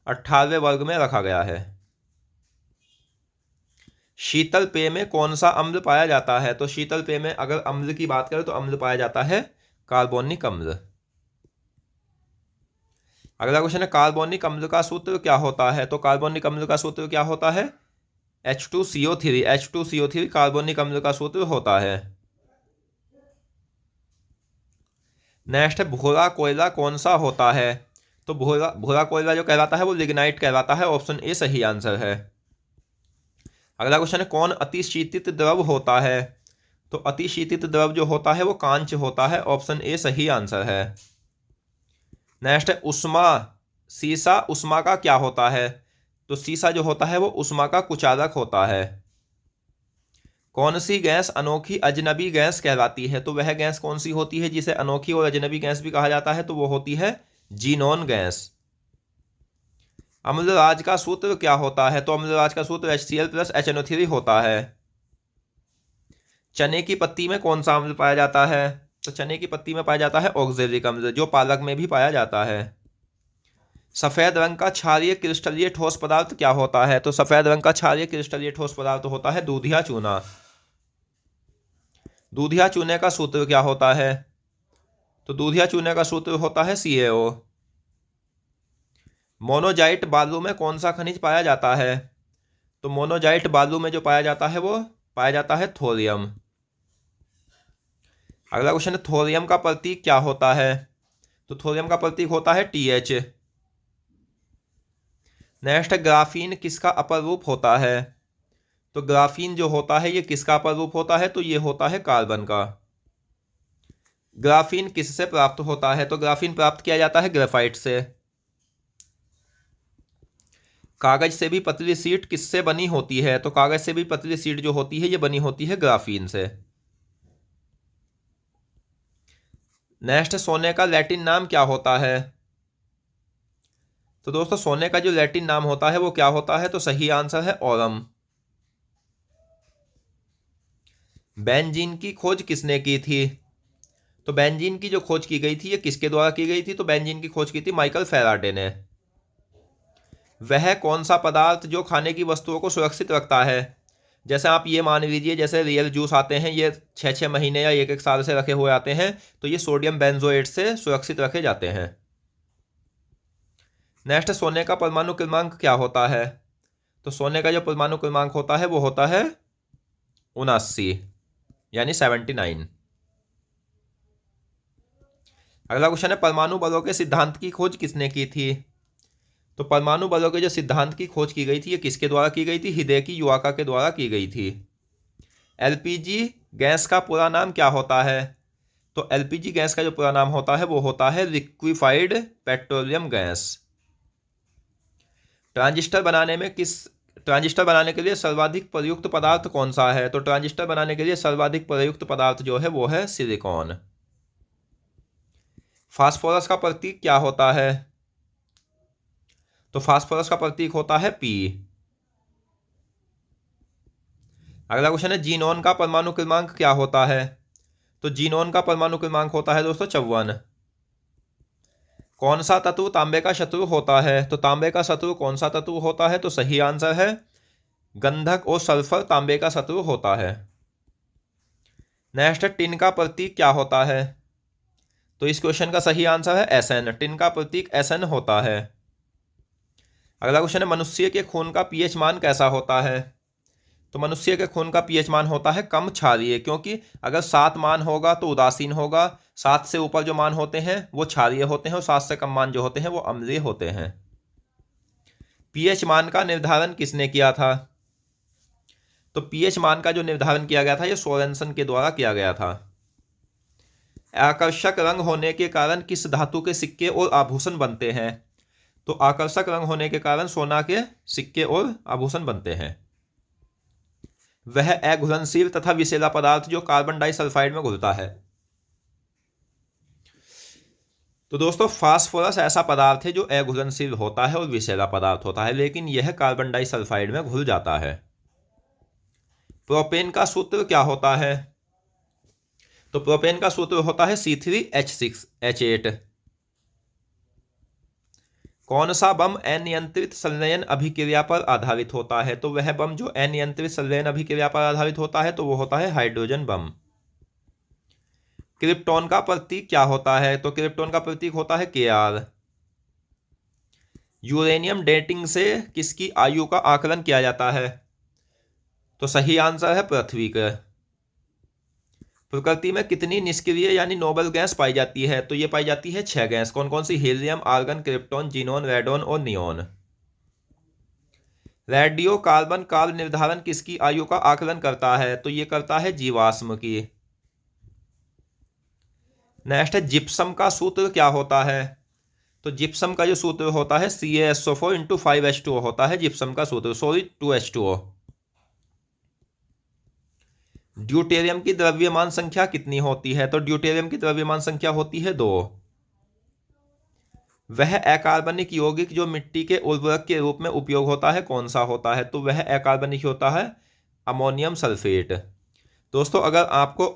18वें वर्ग में रखा गया है। शीतल पेय में कौन सा अम्ल पाया जाता है? तो शीतल पेय में अगर अम्ल की बात करें तो अम्ल पाया जाता है कार्बोनिक अम्ल। अगला क्वेश्चन है कार्बोनिक अम्ल का सूत्र क्या होता है? तो कार्बोनिक अम्ल का सूत्र क्या होता है? H2CO3। H2CO3 कार्बोनिक अम्ल का सूत्र होता है। नेक्स्ट है भूरा कोयला कौन सा होता है? तो भूरा कोयला जो कहलाता है वो लिग्नाइट कहलाता है। ऑप्शन ए सही आंसर है। अगला क्वेश्चन है कौन अतिशीतित द्रव होता है? तो अतिशीतित द्रव जो होता है वो कांच होता है। ऑप्शन ए सही आंसर है। नेक्स्ट है उष्मा, सीसा उष्मा का क्या होता है? तो सीसा जो होता है वो उष्मा का कुचालक होता है। कौन सी गैस अनोखी अजनबी गैस कहलाती है? तो वह गैस कौन सी होती है जिसे अनोखी और अजनबी गैस भी कहा जाता है? तो वो होती है जीनोन गैस। अम्लराज का सूत्र क्या होता है? तो अम्लराज का सूत्र HCl+HNO3 होता है। चने की पत्ती में कौन सा अम्ल पाया जाता है? तो चने की पत्ती में पाया जाता है ऑक्जेलिक अम्ल, जो पालक में भी पाया जाता है। सफेद रंग का क्षारीय क्रिस्टलीय ठोस पदार्थ क्या होता है? तो सफेद रंग का क्षारीय क्रिस्टलीय ठोस पदार्थ होता है दूधिया चूना। दूधिया चूने का सूत्र क्या होता है? तो दूधिया चूने का सूत्र होता है CaO। मोनोजाइट बालू में कौन सा खनिज पाया जाता है? तो मोनोजाइट बालू में जो पाया जाता है वो पाया जाता है थोरियम। अगला क्वेश्चन है थोरियम का प्रतीक क्या होता है? तो थोरियम का प्रतीक होता है TH। नेक्स्ट, ग्राफीन किसका अपर रूप होता है? तो ग्राफीन जो होता है ये किसका अपर रूप होता है? तो ये होता है कार्बन का। ग्राफीन किससे प्राप्त होता है? तो ग्राफीन प्राप्त किया जाता है ग्रेफाइट से। कागज से भी पतली शीट किससे बनी होती है? तो कागज से भी पतली शीट जो होती है ये बनी होती है ग्राफीन से। नेक्स्ट, सोने का लैटिन नाम क्या होता है? तो दोस्तों सोने का जो लैटिन नाम होता है वो क्या होता है? तो सही आंसर है ओरम। बेंजीन की खोज किसने की थी? तो बेंजीन की जो खोज की गई थी ये किसके द्वारा की गई थी? तो बेंजीन की खोज की थी माइकल फैराडे ने। वह कौन सा पदार्थ जो खाने की वस्तुओं को सुरक्षित रखता है? जैसे आप ये मान लीजिए, जैसे रियल जूस आते हैं ये 6-6 महीने या 1-1 साल से रखे हुए आते हैं, तो ये सोडियम बेंजोएट से सुरक्षित रखे जाते हैं। नेक्स्ट, सोने का परमाणु क्रमांक क्या होता है? तो सोने का जो परमाणु क्रमांक होता है वो होता है 79 यानी 79। अगला क्वेश्चन है, परमाणु बलों के सिद्धांत की खोज किसने की थी? तो परमाणु बलों के जो सिद्धांत की खोज की गई थी ये किसके द्वारा की गई थी? हिदेकी युवाका के द्वारा की गई थी। एलपीजी गैस का पूरा नाम क्या होता है? तो एलपीजी गैस का जो पूरा नाम होता है वो होता है लिक्विफाइड पेट्रोलियम गैस। ट्रांजिस्टर बनाने के लिए सर्वाधिक प्रयुक्त पदार्थ कौन सा है? तो ट्रांजिस्टर बनाने के लिए सर्वाधिक प्रयुक्त पदार्थ जो है वो है सिलिकॉन। फास्फोरस का प्रतीक क्या होता है? तो फास्फोरस का प्रतीक होता है पी। अगला क्वेश्चन है, जीनोन का परमाणु क्रमांक क्या होता है? तो जीनोन का परमाणु क्रमांक होता है दोस्तों 54। कौन सा तत्व तांबे का शत्रु होता है? तो तांबे का शत्रु कौन सा तत्व होता है? तो सही आंसर है गंधक और सल्फर तांबे का शत्रु होता है। नेक्स्ट, टिन का प्रतीक क्या होता है? तो इस क्वेश्चन का सही आंसर है एसएन। टिन का प्रतीक एसएन होता है। अगला क्वेश्चन है, मनुष्य के खून का पीएच मान कैसा होता है? तो मनुष्य के खून का पीएच मान होता है कम क्षारीय, क्योंकि अगर 7 मान होगा तो उदासीन होगा, 7 से ऊपर जो मान होते हैं वो क्षारीय होते हैं और 7 से कम मान जो होते हैं वो अम्लीय होते हैं। पीएच मान का निर्धारण किसने किया था? तो पीएच मान का जो निर्धारण किया गया था ये सोरेनसन के द्वारा किया गया था। आकर्षक रंग होने के कारण किस धातु के सिक्के और आभूषण बनते हैं? तो आकर्षक रंग होने के कारण सोना के सिक्के और आभूषण बनते हैं। वह अघुलनशील तथा विषैला पदार्थ जो कार्बन डाइसल्फाइड में घुलता है? तो दोस्तों फास्फोरस ऐसा पदार्थ है जो अघुलनशील होता है और विषैला पदार्थ होता है, लेकिन यह कार्बन डाइसल्फाइड में घुल जाता है। प्रोपेन का सूत्र क्या होता है? तो प्रोपेन का सूत्र होता है C3H6H8। कौन सा बम अनियंत्रित संलयन अभिक्रिया पर आधारित होता है? तो वह बम जो अनियंत्रित संलयन अभिक्रिया पर आधारित होता है तो वो होता है हाइड्रोजन बम। क्रिप्टॉन का प्रतीक क्या होता है? तो क्रिप्टॉन का प्रतीक होता है Kr। यूरेनियम डेटिंग से किसकी आयु का आकलन किया जाता है? तो सही आंसर है पृथ्वी का। प्रकृति में कितनी निष्क्रिय यानी नोबल गैस पाई जाती है? तो ये पाई जाती है 6 गैस। कौन कौन सी? Helium, argon, krypton, xenon, radon और नियोन। रेडियो कार्बन काल निर्धारण किसकी आयु का आकलन करता है? तो ये करता है जीवाश्म की। नेक्स्ट है, जिप्सम का सूत्र क्या होता है? तो जिप्सम का जो सूत्र होता है CaSO4 × 5H2O होता है जिप्सम का सूत्र, सॉरी 2H2O। ड्यूटेरियम की द्रव्यमान संख्या कितनी होती है? तो ड्यूटेरियम की द्रव्यमान संख्या होती है 2। वह अकार्बनिक यौगिक जो मिट्टी के उर्वरक के रूप में उपयोग होता है कौन सा होता है? तो वह अकार्बनिक होता है अमोनियम सल्फेट। दोस्तों अगर आपको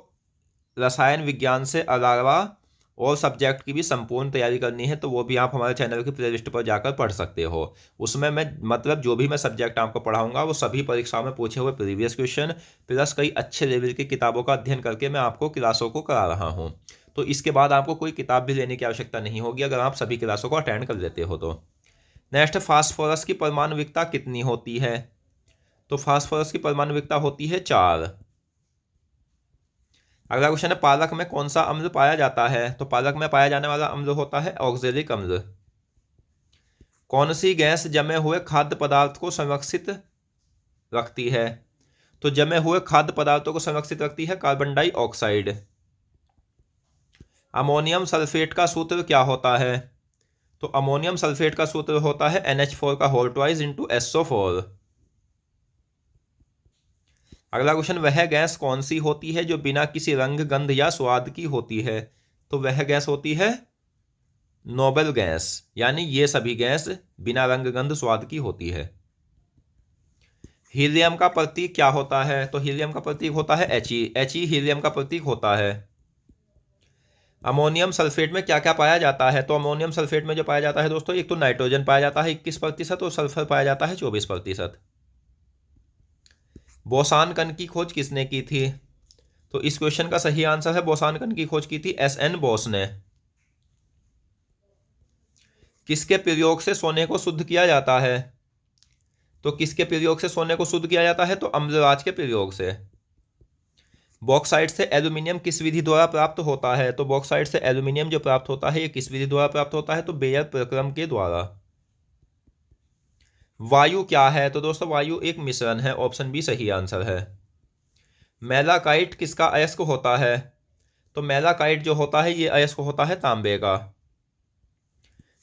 रसायन विज्ञान से अलावा और सब्जेक्ट की भी संपूर्ण तैयारी करनी है तो वो भी आप हमारे चैनल की प्लेलिस्ट पर जाकर पढ़ सकते हो। उसमें मैं मतलब जो भी मैं सब्जेक्ट आपको पढ़ाऊंगा वो सभी परीक्षाओं में पूछे हुए प्रीवियस क्वेश्चन प्लस कई अच्छे लेवल की किताबों का अध्ययन करके मैं आपको क्लासों को करा रहा हूँ। तो इसके बाद आपको कोई किताब भी लेने की आवश्यकता नहीं होगी अगर आप सभी क्लासों को अटेंड कर लेते हो तो। नेक्स्ट, फास्फोरस की परमाणुविकता कितनी होती है? तो फास्फोरस की परमाणुविकता होती है 4। अगला क्वेश्चन है, पालक में कौन सा अम्ल पाया जाता है? तो पालक में पाया जाने वाला अम्ल होता है ऑक्जेलिक अम्ल। कौन सी गैस जमे हुए खाद्य पदार्थ को संरक्षित रखती है? तो जमे हुए खाद्य पदार्थों को संरक्षित रखती है कार्बन डाइऑक्साइड। अमोनियम सल्फेट का सूत्र क्या होता है? तो अमोनियम सल्फेट का सूत्र होता है NH4 का होल ट्वाइस इंटू SO4। अगला क्वेश्चन, वह गैस कौन सी होती है जो बिना किसी रंग, गंध या स्वाद की होती है? तो वह गैस होती है नोबल गैस, यानी ये सभी गैस बिना रंग, गंध, स्वाद की होती है। हीलियम का प्रतीक क्या होता है? तो हीलियम का प्रतीक होता है He। He हीलियम का प्रतीक होता है। अमोनियम सल्फेट में क्या क्या पाया जाता है? तो अमोनियम सल्फेट में जो पाया जाता है दोस्तों, एक तो नाइट्रोजन पाया जाता है 21% और सल्फर पाया जाता है 24%। बोसान कण की खोज किसने की थी? तो इस क्वेश्चन का सही आंसर है, बोसान कण की खोज की थी SN बोस ने। किसके प्रयोग से सोने को शुद्ध किया जाता है? तो किसके प्रयोग से सोने को शुद्ध किया जाता है? तो अम्लराज के प्रयोग से। बॉक्साइट से एल्यूमिनियम किस विधि द्वारा प्राप्त होता है? तो बॉक्साइट से एल्यूमिनियम जो प्राप्त होता है ये किस विधि द्वारा प्राप्त होता है? तो बेयर प्रक्रम के द्वारा। वायु क्या है? तो दोस्तों वायु एक मिश्रण है, ऑप्शन बी सही आंसर है। मेलाकाइट किसका अयस्क होता है? तो मेलाकाइट जो होता है ये अयस्क होता है तांबे का।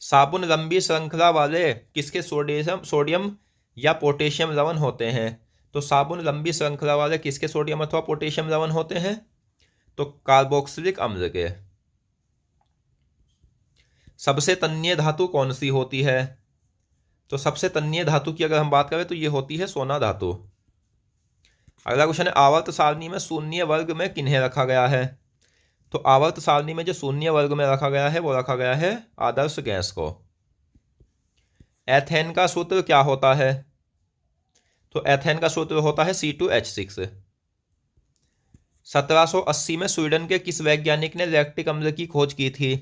साबुन लंबी श्रृंखला वाले किसके सोडियम या पोटेशियम लवण होते हैं? तो साबुन लंबी श्रृंखला वाले किसके सोडियम अथवा पोटेशियम लवण होते हैं? तो कार्बोक्सिलिक अम्ल के। सबसे तन्य धातु कौन सी होती है? तो सबसे तन्य धातु की अगर हम बात करें तो ये होती है सोना धातु। अगला क्वेश्चन है, आवर्त सारणी में शून्य वर्ग में किन्हें रखा गया है? तो आवर्त सारणी में जो शून्य वर्ग में रखा गया है वो रखा गया है आदर्श गैस को। एथेन का सूत्र क्या होता है? तो एथेन का सूत्र होता है C2H6। 1780 में स्वीडन के किस वैज्ञानिक ने लैक्टिक अम्ल की खोज की थी?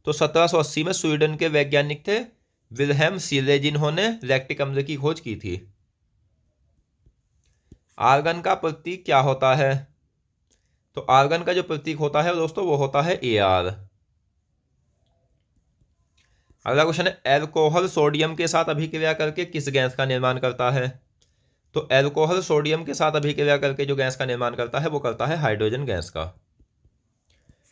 तो 1780 में स्वीडन के वैज्ञानिक थे विल्हेम सीले, जिन्होंने लैक्टिक अम्ल की खोज की थी। आर्गन का प्रतीक क्या होता है? तो आर्गन का जो प्रतीक होता है दोस्तों वो होता है AR। अगला क्वेश्चन है, एल्कोहल सोडियम के साथ अभिक्रिया करके किस गैस का निर्माण करता है? तो एल्कोहल सोडियम के साथ अभिक्रिया करके जो गैस का निर्माण करता है वो करता है हाइड्रोजन गैस का।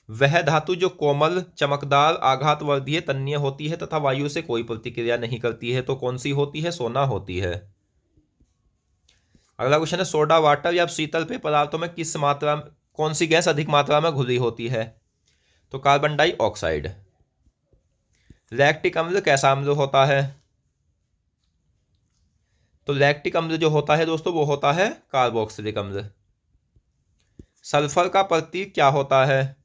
वह धातु जो कोमल, चमकदार, आघातवर्धीय, तन्य होती है तथा वायु से कोई प्रतिक्रिया नहीं करती है, तो कौन सी होती है? सोना होती है। अगला क्वेश्चन है, सोडा वाटर या शीतल पेय पदार्थों में किस मात्रा में कौन सी गैस अधिक मात्रा में घुली होती है? तो कार्बन डाइऑक्साइड। लैक्टिक अम्ल कैसा अम्ल होता है? तो लैक्टिक अम्ल जो होता है दोस्तों वो होता है कार्बोक्सिलिक अम्ल। सल्फर का प्रतीक क्या होता है?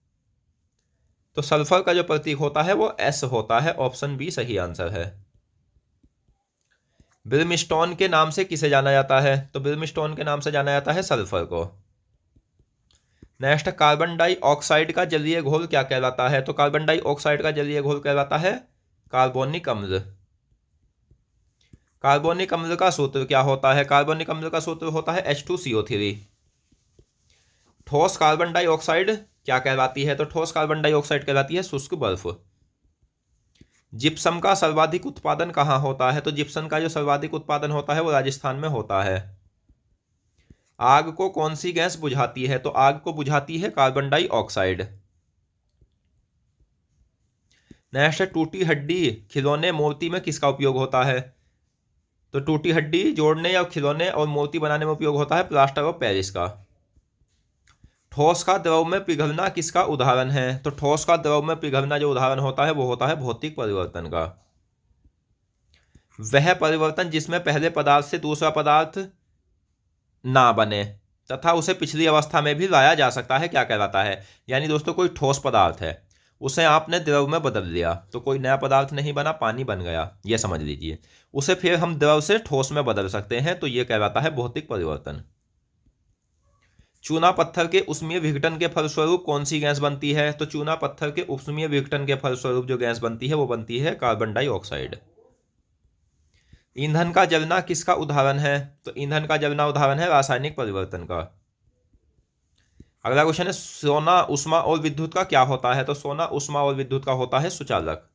तो सल्फर का जो प्रतीक होता है वो S होता है, ऑप्शन बी सही आंसर है। ब्रिमस्टोन के नाम से किसे जाना जाता है? तो ब्रिमस्टोन के नाम से जाना जाता है सल्फर को। नेक्स्ट, कार्बन डाइऑक्साइड का जलीय घोल क्या कहलाता है? तो कार्बन डाइऑक्साइड का जलीय घोल कहलाता है कार्बोनिक अम्ल। कार्बोनिक अम्ल का सूत्र क्या होता है? कार्बोनिक अम्ल का सूत्र होता है H2CO3। ठोस कार्बन डाइऑक्साइड क्या कहलाती है? तो ठोस कार्बन डाइऑक्साइड कहलाती है शुष्क बर्फ। जिप्सम का सर्वाधिक उत्पादन कहाँ होता है? तो जिप्सम का जो सर्वाधिक उत्पादन होता है वो राजस्थान में होता है। आग को कौन सी गैस बुझाती है? तो आग को बुझाती है कार्बन डाइऑक्साइड। नेक्स्ट, टूटी हड्डी खिलौने मूर्ति में किसका उपयोग होता है? तो टूटी हड्डी जोड़ने या खिलौने और मूर्ति बनाने में उपयोग होता है प्लास्टर ऑफ पेरिस का। ठोस का द्रव में पिघलना किसका उदाहरण है? तो ठोस का द्रव में पिघलना जो उदाहरण होता है वो होता है भौतिक परिवर्तन का। वह परिवर्तन जिसमें पहले पदार्थ से दूसरा पदार्थ ना बने तथा उसे पिछली अवस्था में भी लाया जा सकता है क्या कहलाता है? यानी दोस्तों कोई ठोस पदार्थ है, उसे आपने द्रव में बदल दिया तो कोई नया पदार्थ नहीं बना, पानी बन गया, ये समझ लीजिए। उसे फिर हम द्रव से ठोस में बदल सकते हैं, तो ये कहलाता है भौतिक परिवर्तन। चूना पत्थर के ऊष्मीय विघटन के फलस्वरूप कौन सी गैस बनती है? तो चूना पत्थर के ऊष्मीय विघटन के फलस्वरूप जो गैस बनती है वो बनती है कार्बन डाइऑक्साइड। ईंधन का जलना किसका उदाहरण है? तो ईंधन का जलना उदाहरण है रासायनिक परिवर्तन का। अगला क्वेश्चन है, सोना, उष्मा और विद्युत का क्या होता है? तो सोना, उष्मा और विद्युत का होता है सुचालक।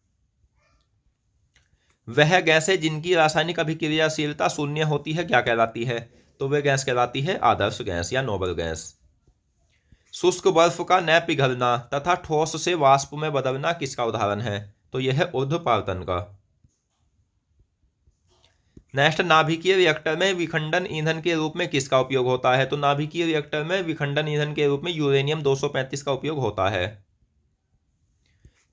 वह गैसें जिनकी रासायनिक अभिक्रियाशीलता शून्य होती है क्या कहलाती है? तो वह गैस कहलाती है आदर्श गैस या नोबल गैस। शुष्क बर्फ का न पिघलना तथा ठोस से वाष्प में बदलना किसका उदाहरण है? तो यह है ऊर्ध्वपातन का। नेक्स्ट, नाभिकीय रिएक्टर में विखंडन ईंधन के रूप में किसका उपयोग होता है? तो नाभिकीय रिएक्टर में विखंडन ईंधन के रूप में यूरेनियम 235 का उपयोग होता है।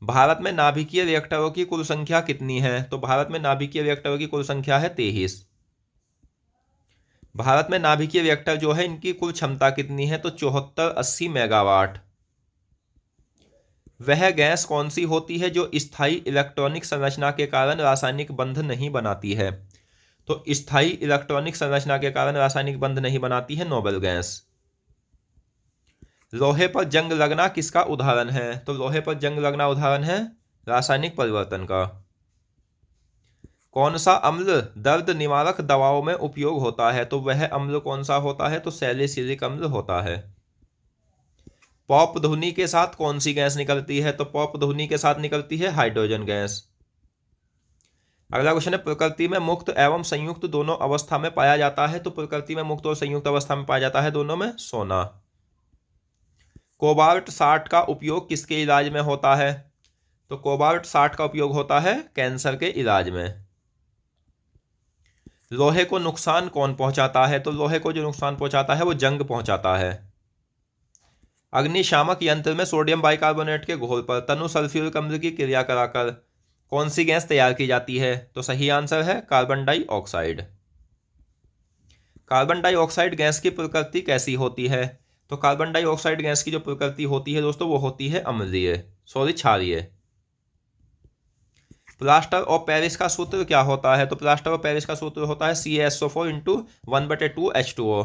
भारत में नाभिकीय रिएक्टरों की कुल संख्या कितनी है? तो भारत में नाभिकीय रिएक्टरों की कुल संख्या है 23। भारत में नाभिकीय रिएक्टर जो है इनकी कुल क्षमता कितनी है? तो 7480 मेगावाट। वह गैस कौन सी होती है जो स्थायी इलेक्ट्रॉनिक संरचना के कारण रासायनिक बंध नहीं बनाती है? तो स्थायी इलेक्ट्रॉनिक संरचना के कारण रासायनिक बंध नहीं बनाती है नोबेल गैस। लोहे पर जंग लगना किसका उदाहरण है? तो लोहे पर जंग लगना उदाहरण है रासायनिक परिवर्तन का। कौन सा अम्ल दर्द निवारक दवाओं में उपयोग होता है? तो वह अम्ल कौन सा होता है? तो सैलिसिलिक अम्ल होता है। पॉप ध्वनि के साथ कौन सी गैस निकलती है? तो पॉप ध्वनि के साथ निकलती है हाइड्रोजन गैस। अगला क्वेश्चन है, प्रकृति में मुक्त एवं संयुक्त दोनों अवस्था में पाया जाता है? तो प्रकृति में मुक्त और संयुक्त अवस्था में पाया जाता है दोनों में सोना। कोबाल्ट 60 का उपयोग किसके इलाज में होता है? तो कोबाल्ट 60 का उपयोग होता है कैंसर के इलाज में। लोहे को नुकसान कौन पहुंचाता है? तो लोहे को जो नुकसान पहुंचाता है वो जंग पहुंचाता है। अग्निशामक यंत्र में सोडियम बाइकार्बोनेट के घोल पर तनु सल्फ्यूरिक अम्ल की क्रिया कराकर कौन सी गैस तैयार की जाती है? तो सही आंसर है carbon dioxide. Carbon dioxide gas की प्रकृति कैसी होती है? तो कार्बन डाइऑक्साइड गैस की जो प्रकृति होती है दोस्तों वो होती है अम्लीय, क्षारीय। प्लास्टर ऑफ पेरिस का सूत्र क्या होता है? तो प्लास्टर ऑफ पेरिस का सूत्र होता है CaSO4 × 1/2 H2O।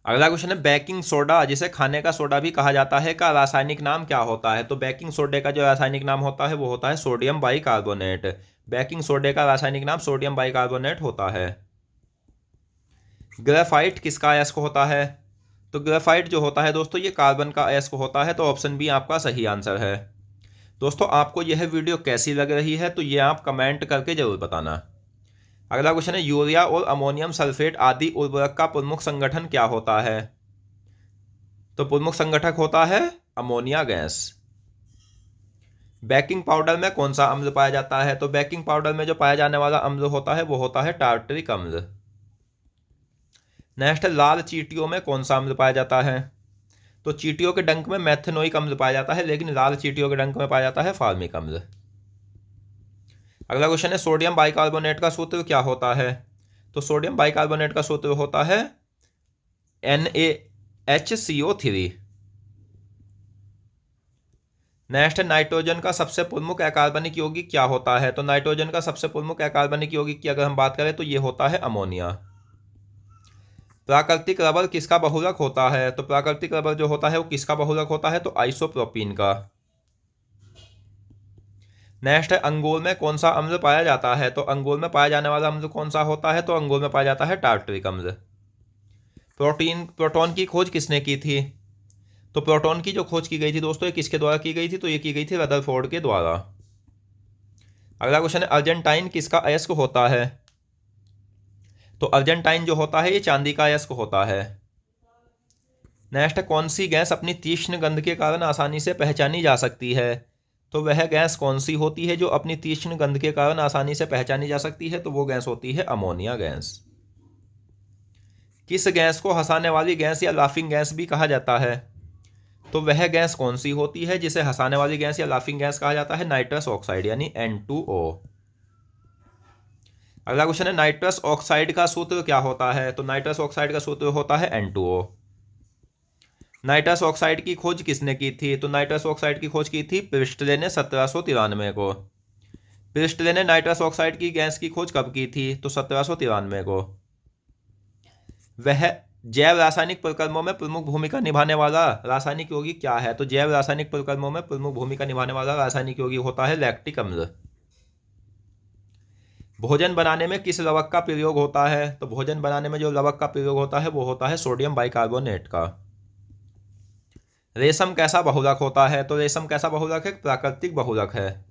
अगला क्वेश्चन है, बेकिंग सोडा जिसे खाने का सोडा भी कहा जाता है का रासायनिक नाम क्या होता है? तो बेकिंग सोडे का जो रासायनिक नाम होता है वो होता है सोडियम बाइकार्बोनेट। बेकिंग सोडे का रासायनिक नाम सोडियम बाइकार्बोनेट होता है। ग्रेफाइट किसका अयस्क होता है? तो ग्रेफाइट जो होता है दोस्तों ये कार्बन का अयस्क होता है। तो ऑप्शन बी आपका सही आंसर है। दोस्तों आपको यह वीडियो कैसी लग रही है तो ये आप कमेंट करके जरूर बताना। अगला क्वेश्चन है, यूरिया और अमोनियम सल्फेट आदि उर्वरक का प्रमुख संगठन क्या होता है? तो प्रमुख संगठक होता है अमोनिया गैस। बेकिंग पाउडर में कौन सा अम्ल पाया जाता है? तो बेकिंग पाउडर में जो पाया जाने वाला अम्ल होता है वो होता है टार्टरिक अम्ल। नेक्स्ट, लाल चींटियों में कौन सा अम्ल पाया जाता है? तो चींटियों के डंक में मेथनोइक अम्ल पाया जाता है, लेकिन लाल चींटियों के डंक में पाया जाता है फार्मिक अम्ल। अगला क्वेश्चन है, सोडियम बाइकार्बोनेट का सूत्र क्या होता है? तो सोडियम बाइकार्बोनेट का सूत्र होता है NaHCO3। नेक्स्ट, नाइट्रोजन का सबसे प्रमुख अकार्बनिक यौगिक क्या होता है? तो नाइट्रोजन का सबसे प्रमुख अकार्बनिक यौगिक की अगर हम बात करें तो ये होता है अमोनिया। प्राकृतिक रबर किसका बहुलक होता है? तो प्राकृतिक रबर जो होता है वो किसका बहुलक होता है? तो आइसोप्रोपीन का। नेक्स्ट है, अंगूर में कौन सा अम्ल पाया जाता है? तो अंगूर में पाया जाने वाला अम्ल कौन सा होता है? तो अंगूर में पाया जाता है टार्टरिक अम्ल। प्रोटॉन की खोज किसने की थी? तो प्रोटॉन की जो खोज की गई थी दोस्तों ये किसके द्वारा की गई थी? तो ये की गई थी रदरफोर्ड के द्वारा। अगला क्वेश्चन है, अर्जेंटाइन किसका अयस्क होता है? तो अर्जेंटाइन जो होता है ये चांदी का अयस्क होता है। नेक्स्ट, कौन सी गैस अपनी तीक्ष्ण गंध के कारण आसानी से पहचानी जा सकती है? तो वह गैस कौन सी होती है जो अपनी तीक्ष्ण गंध के कारण आसानी से पहचानी जा सकती है? तो वो गैस होती है अमोनिया गैस। किस गैस को हंसाने वाली गैस या लाफिंग गैस भी कहा जाता है? तो वह गैस कौन सी होती है जिसे हंसाने वाली गैस या लाफिंग गैस कहा जाता है? नाइट्रस ऑक्साइड यानी N2O। अगला क्वेश्चन है, नाइट्रस ऑक्साइड का सूत्र क्या होता है? तो नाइट्रस ऑक्साइड का सूत्र होता है N2O। नाइट्रस ऑक्साइड की खोज किसने की थी? तो नाइट्रस ऑक्साइड की खोज की थी प्रिस्टले ने 1793 को। प्रिस्टले ने नाइट्रस ऑक्साइड की गैस की खोज कब की थी? तो 1793 को। वह जैव रासायनिक प्रक्रमों में प्रमुख भूमिका निभाने वाला रासायनिक यौगिक क्या है? तो जैव रासायनिक प्रक्रमों में प्रमुख भूमिका निभाने वाला रासायनिक यौगिक होता है लैक्टिक अम्ल। भोजन बनाने में किस लवक का प्रयोग होता है? तो भोजन बनाने में जो लवक का प्रयोग होता है वो होता है सोडियम बाइकार्बोनेट का। रेशम कैसा बहुलक होता है? तो रेशम कैसा बहुलक है? प्राकृतिक बहुलक है।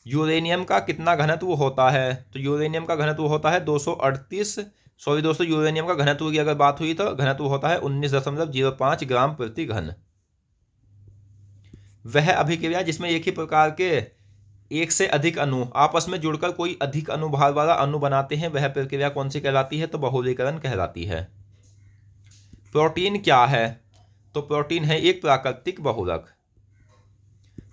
यूरेनियम का कितना घनत्व होता है? तो यूरेनियम का घनत्व होता है 238 सॉरी दोस्तों, यूरेनियम का घनत्व की अगर बात हुई तो घनत्व होता है 19.05 ग्राम प्रति घन। वह अभिक्रिया जिसमें एक ही प्रकार के एक से अधिक अणु आपस में जुड़कर कोई अधिक अनुभार वाला अणु बनाते हैं, वह प्रक्रिया कौन सी कहलाती है? तो बहुलकीकरण कहलाती है। प्रोटीन क्या है? तो प्रोटीन है एक प्राकृतिक बहुलक।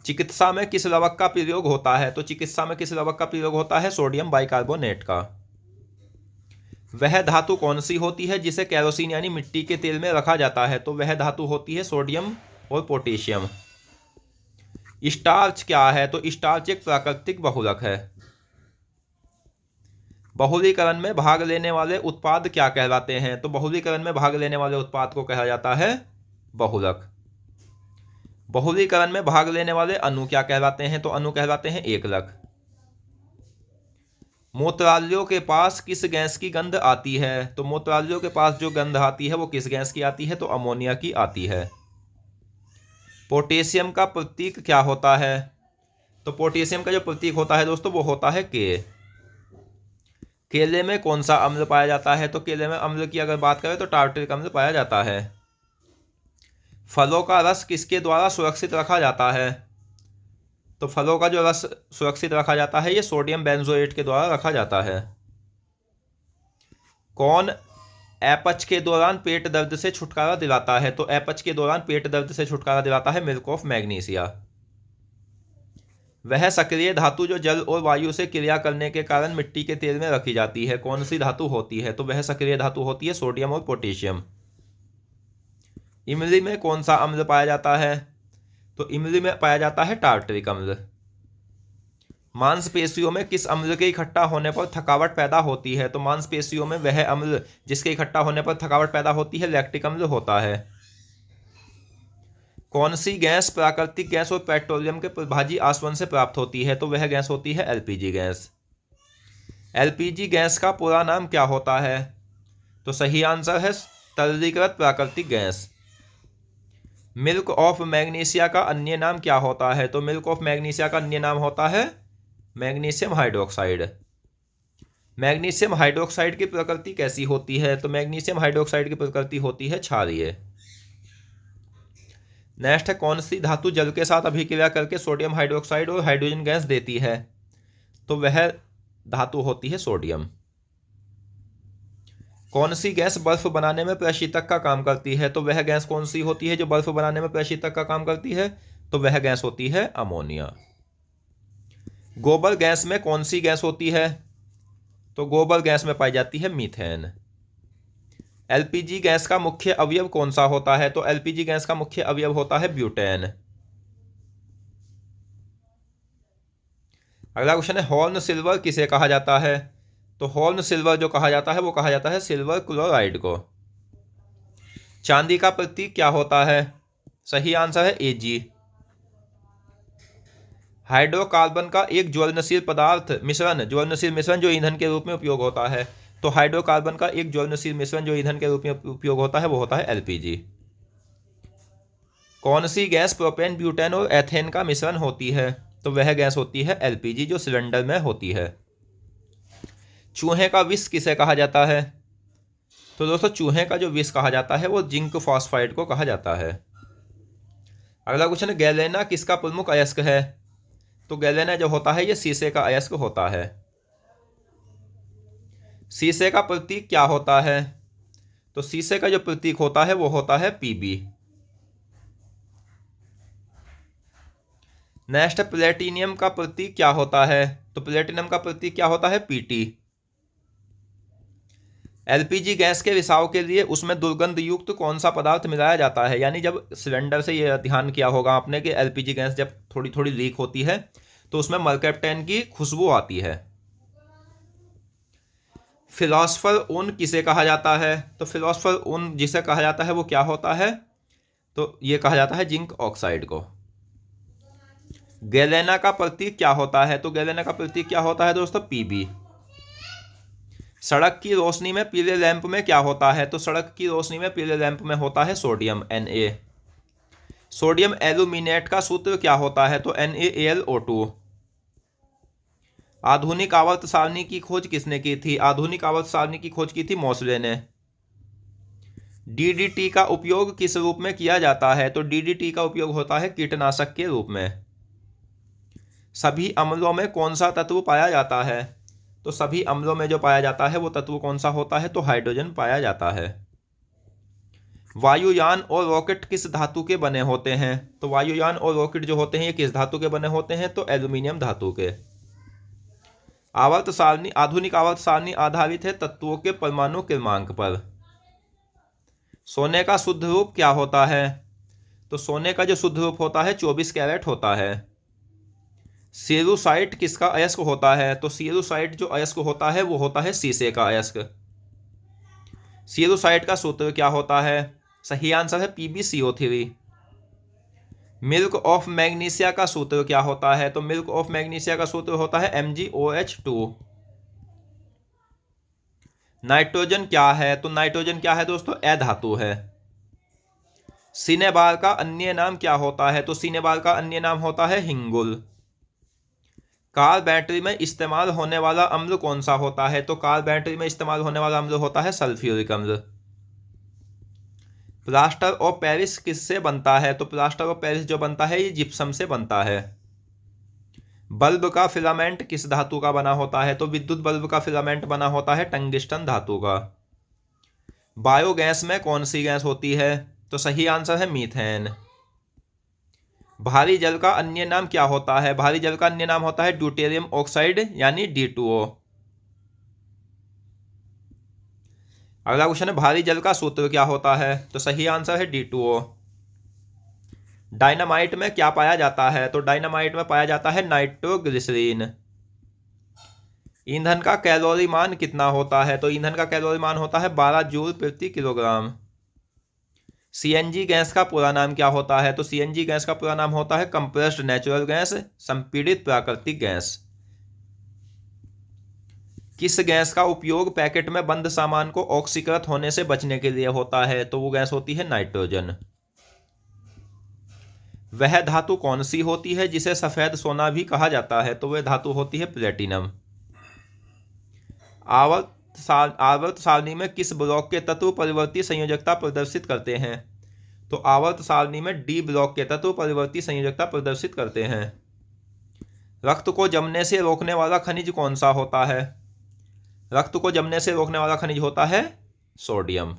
चिकित्सा में किस लवक का प्रयोग होता है? तो चिकित्सा में किस लवक का प्रयोग होता है? सोडियम बाइकार्बोनेट का। वह धातु कौन सी होती है जिसे केरोसिन यानी मिट्टी के तेल में रखा जाता है? तो वह धातु होती है सोडियम और पोटेशियम। स्टार्च क्या है? तो स्टार्च एक प्राकृतिक बहुलक है। बहुलीकरण में भाग लेने वाले उत्पाद क्या कहलाते हैं? तो बहुलीकरण में भाग लेने वाले उत्पाद को कहा जाता है बहुलक। बहुलीकरण में भाग लेने वाले अणु क्या कहलाते हैं? तो अणु कहलाते हैं एकलक। मूत्राशयों के पास किस गैस की गंध आती है? तो मूत्राशयों के पास जो गंध आती है वो किस गैस की आती है? तो अमोनिया की आती है। पोटेशियम का प्रतीक क्या होता है? तो पोटेशियम का जो प्रतीक होता है दोस्तों वो होता है के। केले में कौन सा अम्ल पाया जाता है? तो केले में अम्ल की अगर बात करें तो टार्टरिक अम्ल पाया जाता है। फलों का रस किसके द्वारा सुरक्षित रखा जाता है? तो फलों का जो रस सुरक्षित रखा जाता है ये सोडियम बेंजोएट के द्वारा रखा जाता है। कौन अपच के दौरान पेट दर्द से छुटकारा दिलाता है? तो अपच के दौरान पेट दर्द से छुटकारा दिलाता है मिल्क ऑफ मैग्नीशिया। वह सक्रिय धातु जो जल और वायु से क्रिया करने के कारण मिट्टी के तेल में रखी जाती है, कौन सी धातु होती है? तो वह सक्रिय धातु होती है सोडियम और पोटेशियम। इमली में कौन सा अम्ल पाया जाता है? तो इमली में पाया जाता है टार्टरिक अम्ल। मांसपेशियों में किस अम्ल के इकट्ठा होने पर थकावट पैदा होती है? तो मांसपेशियों में वह अम्ल जिसके इकट्ठा होने पर थकावट पैदा होती है लैक्टिक अम्ल होता है। कौन सी गैस प्राकृतिक गैस और पेट्रोलियम के प्रभाजी आसवन से प्राप्त होती है? तो वह गैस होती है एलपीजी गैस। एलपीजी गैस का पूरा नाम क्या होता है? तो सही आंसर है तरलीकृत प्राकृतिक गैस। मिल्क ऑफ मैग्नीशिया का अन्य नाम क्या होता है? तो मिल्क ऑफ मैग्नीशिया का अन्य नाम होता है मैग्नीशियम हाइड्रोक्साइड। मैग्नीशियम हाइड्रोक्साइड की प्रकृति कैसी होती है? तो मैग्नीशियम हाइड्रोक्साइड की प्रकृति होती है क्षारीय। नेक्स्ट है, कौन सी धातु जल के साथ अभिक्रिया करके सोडियम हाइड्रोक्साइड और हाइड्रोजन गैस देती है? तो वह धातु होती है सोडियम। कौन सी गैस बर्फ बनाने में प्रशीतक का काम करती है? तो वह गैस कौन सी होती है जो बर्फ बनाने में प्रशीतक का काम करती है? तो वह गैस होती है अमोनिया। गोबर गैस में कौन सी गैस होती है? तो गोबर गैस में पाई जाती है मीथेन। एलपीजी गैस का मुख्य अवयव कौन सा होता है? तो एलपीजी गैस का मुख्य अवयव होता है ब्यूटेन। अगला क्वेश्चन है, हॉर्न सिल्वर किसे कहा जाता है? तो हॉर्न सिल्वर जो कहा जाता है वो कहा जाता है सिल्वर क्लोराइड को। चांदी का प्रतीक क्या होता है? सही आंसर है एजी। हाइड्रोकार्बन का एक ज्वलनशील ज्वलनशील मिश्रण जो ईंधन के रूप में उपयोग होता है। तो हाइड्रोकार्बन का एक ज्वलनशील मिश्रण जो ईंधन के रूप में उपयोग होता है वो होता है एलपीजी। कौन सी गैस प्रोपेन, ब्यूटेन और एथेन का मिश्रण होती है? तो वह गैस होती है एलपीजी जो सिलेंडर में होती है। चूहे का विष किसे कहा जाता है? तो दोस्तों चूहे का जो विष कहा जाता है वो जिंक फॉस्फाइड को कहा जाता है। अगला क्वेश्चन, गैलेना किसका प्रमुख अयस्क है? तो गैलेना जो होता है ये शीशे का अयस्क होता है। शीशे का प्रतीक क्या होता है? तो शीशे का जो प्रतीक होता है वो होता है पीबी। नेक्स्ट, प्लेटिनियम का प्रतीक क्या होता है? तो प्लेटिनम का प्रतीक क्या होता है? पीटी। एलपीजी गैस के रिसाव के लिए उसमें दुर्गंध युक्त कौन सा पदार्थ मिलाया जाता है? यानी जब सिलेंडर से ये ध्यान किया होगा आपने कि एलपीजी गैस जब थोड़ी थोड़ी लीक होती है तो उसमें मरकैप्टेन की खुशबू आती है। फिलॉसफर ऊन किसे कहा जाता है? तो फिलॉसफर ऊन जिसे कहा जाता है वो क्या होता है? तो ये कहा जाता है जिंक ऑक्साइड को। गैलेना का प्रतीक क्या होता है? तो गैलेना का प्रतीक क्या होता है दोस्तों? पीबी। सड़क की रोशनी में पीले लैंप में क्या होता है? तो सड़क की रोशनी में पीले लैंप में होता है सोडियम Na। सोडियम एल्यूमिनेट का सूत्र क्या होता है? तो NaAlO2। आधुनिक आवर्त सारणी की खोज किसने की थी? आधुनिक आवर्त सारणी की खोज की थी मोसले ने। डीडीटी का उपयोग किस रूप में किया जाता है? तो डीडीटी का उपयोग होता है कीटनाशक के रूप में। सभी अम्लों में कौन सा तत्व पाया जाता है? तो सभी अम्लों में जो पाया जाता है वो तत्व कौन सा होता है? तो हाइड्रोजन पाया जाता है। वायुयान और रॉकेट किस धातु के बने होते हैं? तो वायुयान और रॉकेट जो होते हैं ये किस धातु के बने होते हैं? तो एल्यूमिनियम धातु के। आवर्त सारणी, आधुनिक आवर्त सारणी आधारित है तत्वों के परमाणु क्रमांक पर। सोने का शुद्ध रूप क्या होता है? तो सोने का जो शुद्ध रूप होता है 24 कैरेट होता है। सीरूसाइट किसका अयस्क होता है? तो सीरूसाइट जो अयस्क होता है वो होता है शीशे का अयस्क। सीरूसाइट का सूत्र क्या होता है? सही आंसर है PbCO3। मिल्क ऑफ मैग्नीशिया का सूत्र क्या होता है? तो मिल्क ऑफ मैग्नीशिया का सूत्र होता है MgOH2। नाइट्रोजन क्या है? तो नाइट्रोजन क्या है दोस्तों? अधातु है। सिनेबार का अन्य नाम क्या होता है? तो सिनेबार का अन्य नाम होता है हिंगुल। कार बैटरी में इस्तेमाल होने वाला अम्ल कौन सा होता है? तो कार बैटरी में इस्तेमाल होने वाला अम्ल होता है सल्फ्यूरिक अम्ल। प्लास्टर ऑफ पेरिस किससे बनता है? तो प्लास्टर ऑफ पेरिस जो बनता है ये जिप्सम से बनता है। बल्ब का फिलामेंट किस धातु का बना होता है? तो विद्युत बल्ब का फिलामेंट बना होता है टंगस्टन धातु का। बायोगैस में कौन सी गैस होती है? तो सही आंसर है मीथेन। भारी जल का अन्य नाम क्या होता है? भारी जल का अन्य नाम होता है ड्यूटेरियम ऑक्साइड यानी D2O। अगला क्वेश्चन है भारी जल का सूत्र क्या होता है? तो सही आंसर है D2O। डायनामाइट में क्या पाया जाता है? तो डायनामाइट में पाया जाता है नाइट्रोग्लिसरीन। ईंधन का कैलोरी मान कितना होता है? तो ईंधन का कैलोरी मान होता है 12 जूल प्रति किलोग्राम। सीएनजी गैस का पूरा नाम क्या होता है? तो सीएनजी गैस का पूरा नाम होता है कंप्रेस्ड नेचुरल गैस, संपीड़ित प्राकृतिक गैस। किस गैस का उपयोग पैकेट में बंद सामान को ऑक्सीकृत होने से बचने के लिए होता है? तो वो गैस होती है नाइट्रोजन। वह धातु कौन सी होती है जिसे सफेद सोना भी कहा जाता है? तो वह धातु होती है प्लेटिनम। आवर्त सारणी में किस ब्लॉक के तत्व परिवर्ती संयोजकता प्रदर्शित करते हैं? तो आवर्त सारणी में D ब्लॉक के तत्व परिवर्ती संयोजकता प्रदर्शित करते हैं। रक्त को जमने से रोकने वाला खनिज कौन सा होता है? रक्त को जमने से रोकने वाला खनिज होता है सोडियम।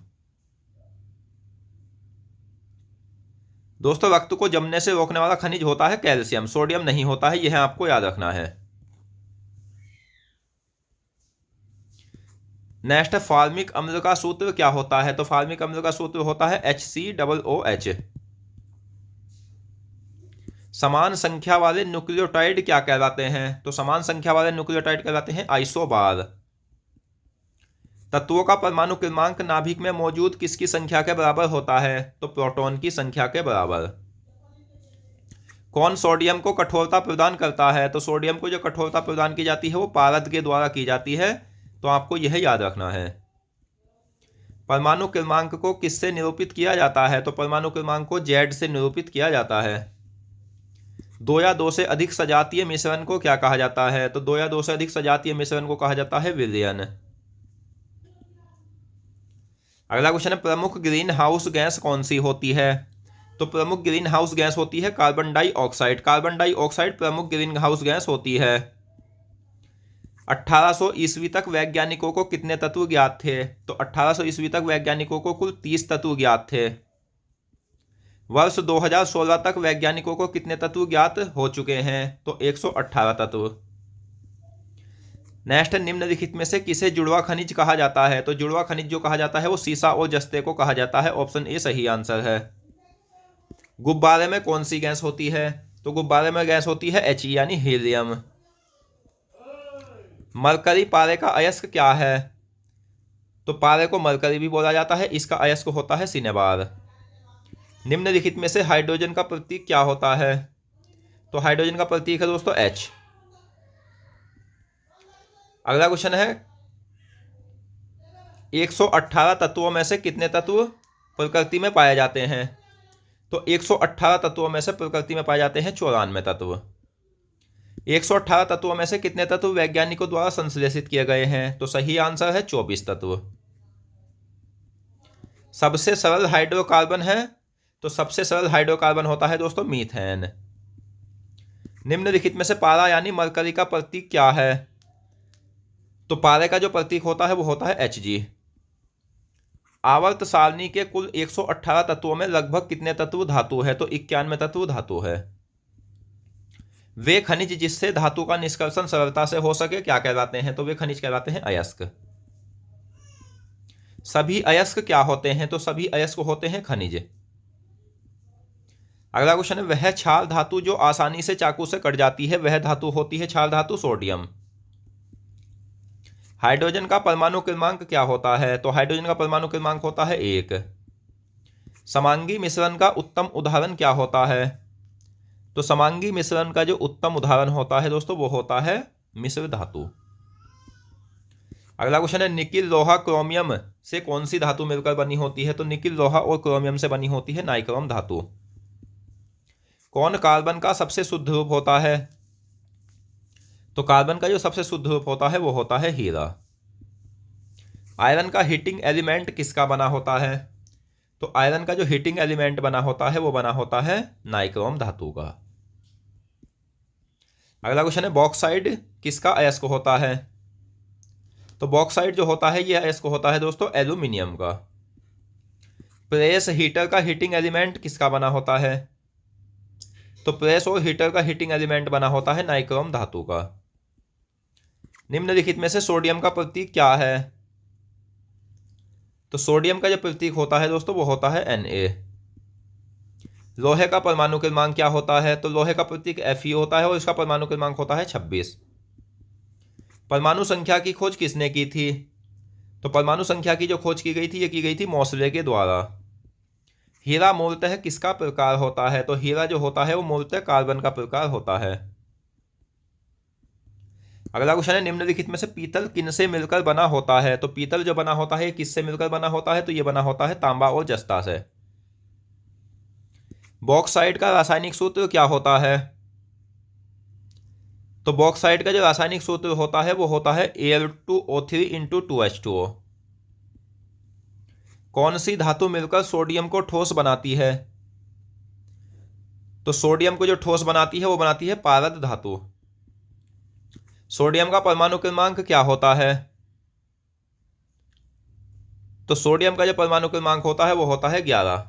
दोस्तों रक्त को जमने से रोकने वाला खनिज होता है कैल्शियम, सोडियम नहीं होता है, यह आपको याद रखना है। नेक्स्ट, फार्मिक अम्ल का सूत्र क्या होता है? तो फार्मिक अम्ल का सूत्र होता है HCOOH। समान संख्या वाले न्यूक्लियोटाइड क्या कहलाते हैं? तो समान संख्या वाले न्यूक्लियोटाइड कहलाते हैं आइसोबार। तत्वों का परमाणु क्रमांक नाभिक में मौजूद किसकी संख्या के बराबर होता है? तो प्रोटॉन की संख्या के बराबर। कौन सोडियम को कठोरता प्रदान करता है? तो सोडियम को जो कठोरता प्रदान की जाती है वो पारद के द्वारा की जाती है, तो आपको यह याद रखना है। परमाणु क्रमांक को किससे निरूपित किया जाता है? तो परमाणु क्रमांक को Z से निरूपित किया जाता है। 2 या 2 से अधिक सजातीय मिश्रण को क्या कहा जाता है? तो 2 या 2 से अधिक सजातीय मिश्रण को कहा जाता है विलयन। अगला क्वेश्चन है प्रमुख ग्रीन हाउस गैस कौन सी होती है? तो प्रमुख ग्रीन हाउस गैस होती है कार्बन डाइऑक्साइड। कार्बन डाइऑक्साइड प्रमुख ग्रीन हाउस गैस होती है। 1800 ईस्वी तक वैज्ञानिकों को कितने तत्व ज्ञात थे? तो 1800 ईस्वी तक वैज्ञानिकों को कुल 30 तत्व ज्ञात थे। वर्ष 2016 तक वैज्ञानिकों को कितने तत्व ज्ञात हो चुके हैं? तो 118 तत्व। नेक्स्ट, निम्नलिखित में से किसे जुड़वा खनिज कहा जाता है? तो जुड़वा खनिज जो कहा जाता है वो सीसा और जस्ते को कहा जाता है। ऑप्शन ए सही आंसर है। गुब्बारे में कौन सी गैस होती है? तो गुब्बारे में गैस होती है He यानी हीलियम। मरकरी पारे का अयस्क क्या है? तो पारे को मरकरी भी बोला जाता है, इसका अयस्क होता है सिनेबार। निम्नलिखित में से हाइड्रोजन का प्रतीक क्या होता है? तो हाइड्रोजन का प्रतीक है दोस्तों H। अगला क्वेश्चन है 118 तत्वों में से कितने तत्व प्रकृति में पाए जाते हैं? तो 118 तत्वों में से प्रकृति में पाए जाते हैं 94 तत्व। 118 तत्वों में से कितने तत्व वैज्ञानिकों द्वारा संश्लेषित किए गए हैं? तो सही आंसर है 24 तत्व। सबसे सरल हाइड्रोकार्बन है? तो सबसे सरल हाइड्रोकार्बन होता है दोस्तों मीथेन। निम्नलिखित में से पारा यानी मरकरी का प्रतीक क्या है? तो पारे का जो प्रतीक होता है वो होता है Hg। आवर्त सारणी के कुल 118 तत्वों में लगभग कितने तत्व धातु है? तो 91 तत्व धातु है। वे खनिज जिससे धातु का निष्कर्षण सरलता से हो सके क्या कहलाते हैं? तो वे खनिज कहलाते हैं अयस्क। सभी अयस्क क्या होते हैं? तो सभी अयस्क होते हैं खनिज। अगला क्वेश्चन है, वह क्षार धातु जो आसानी से चाकू से कट जाती है वह धातु होती है क्षार धातु सोडियम। हाइड्रोजन का परमाणु क्रमांक क्या होता है? तो हाइड्रोजन का परमाणु क्रमांक होता है 1। समांगी मिश्रण का उत्तम उदाहरण क्या होता है? तो समांगी मिश्रण का जो उत्तम उदाहरण होता है दोस्तों वो होता है मिश्र धातु। अगला क्वेश्चन है, निकिल लोहा क्रोमियम से कौन सी धातु मिलकर बनी होती है? तो निकिल लोहा और क्रोमियम से बनी होती है नाइक्रोम धातु। कौन कार्बन का सबसे शुद्ध रूप होता है? तो कार्बन का जो सबसे शुद्ध रूप होता है वो होता है हीरा। आयरन का हीटिंग एलिमेंट किसका बना होता है? तो आयरन का जो हीटिंग एलिमेंट बना होता है वो बना होता है नाइक्रोम धातु का। अगला क्वेश्चन है, बॉक्साइड किसका अयस्क होता है? तो बॉक्साइड जो होता है ये अयस्क होता है दोस्तों एल्यूमिनियम का। प्रेस हीटर का हीटिंग एलिमेंट किसका बना होता है? तो प्रेस और हीटर का हीटिंग एलिमेंट बना होता है नाइक्रोम धातु का। निम्नलिखित में से सोडियम का प्रतीक क्या है? तो सोडियम का जो प्रतीक होता है दोस्तों वो होता है Na। लोहे का परमाणु क्रमांक क्या होता है? तो लोहे का प्रतीक Fe होता है और इसका परमाणु क्रमांक होता है 26। परमाणु संख्या की खोज किसने की थी? तो परमाणु संख्या की जो खोज की गई थी ये की गई थी मोसले के द्वारा। हीरा मूलतः किसका प्रकार होता है? तो हीरा जो होता है वो मूलतः कार्बन का प्रकार होता है। अगला क्वेश्चन है, निम्नलिखित में से पीतल किनसे मिलकर बना होता है? तो पीतल जो बना होता है किससे मिलकर बना होता है? तो ये बना होता है तांबा और जस्ता से। बॉक्साइट का रासायनिक सूत्र क्या होता है? तो बॉक्साइट का जो रासायनिक सूत्र होता है वो होता है Al2O3 × 2H2O। कौन सी धातु मिलकर सोडियम को ठोस बनाती है? तो सोडियम को जो ठोस बनाती है वो बनाती है पारद धातु। सोडियम का परमाणु क्रमांक क्या होता है? तो सोडियम का जो परमाणु क्रमांक होता है वो होता है 11।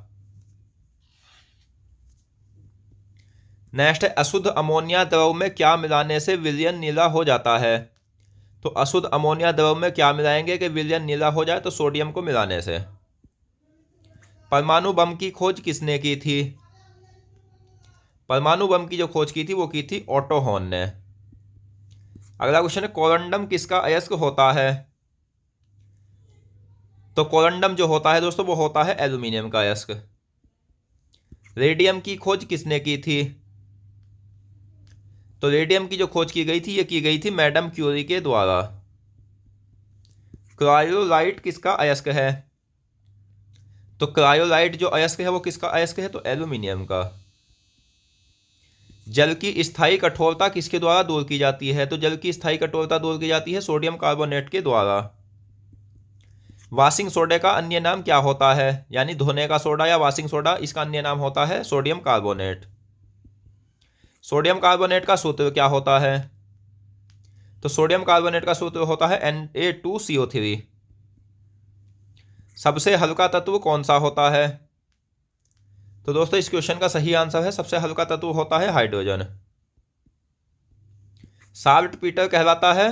नेक्स्ट है, अशुद्ध अमोनिया द्रव में क्या मिलाने से विलयन नीला हो जाता है? तो अशुद्ध अमोनिया द्रव में क्या मिलाएंगे कि विलयन नीला हो जाए? तो सोडियम को मिलाने से। परमाणु बम की खोज किसने की थी? परमाणु बम की जो खोज की थी वो की थी ऑटो हॉर्न ने। अगला क्वेश्चन है, कोरंडम किसका अयस्क होता है? तो कोरंडम जो होता है दोस्तों वो होता है एल्यूमिनियम का अयस्क। रेडियम की खोज किसने की थी? तो रेडियम की जो खोज की गई थी ये की गई थी मैडम क्यूरी के द्वारा। क्रायोलाइट किसका अयस्क है? तो क्रायोलाइट जो अयस्क है वो किसका अयस्क है? तो एल्यूमिनियम का। जल की स्थायी कठोरता किसके द्वारा दूर की जाती है? तो जल की स्थायी कठोरता दूर की जाती है सोडियम कार्बोनेट के द्वारा। वाशिंग सोडे का अन्य नाम क्या होता है? यानी धोने का सोडा या वाशिंग सोडा, इसका अन्य नाम होता है सोडियम कार्बोनेट। सोडियम कार्बोनेट का सूत्र क्या होता है? तो सोडियम कार्बोनेट का सूत्र होता है Na2CO3। सबसे हल्का तत्व कौन सा होता है? तो दोस्तों इस क्वेश्चन का सही आंसर है सबसे हल्का तत्व होता है हाइड्रोजन। साल्ट पीटर कहलाता है?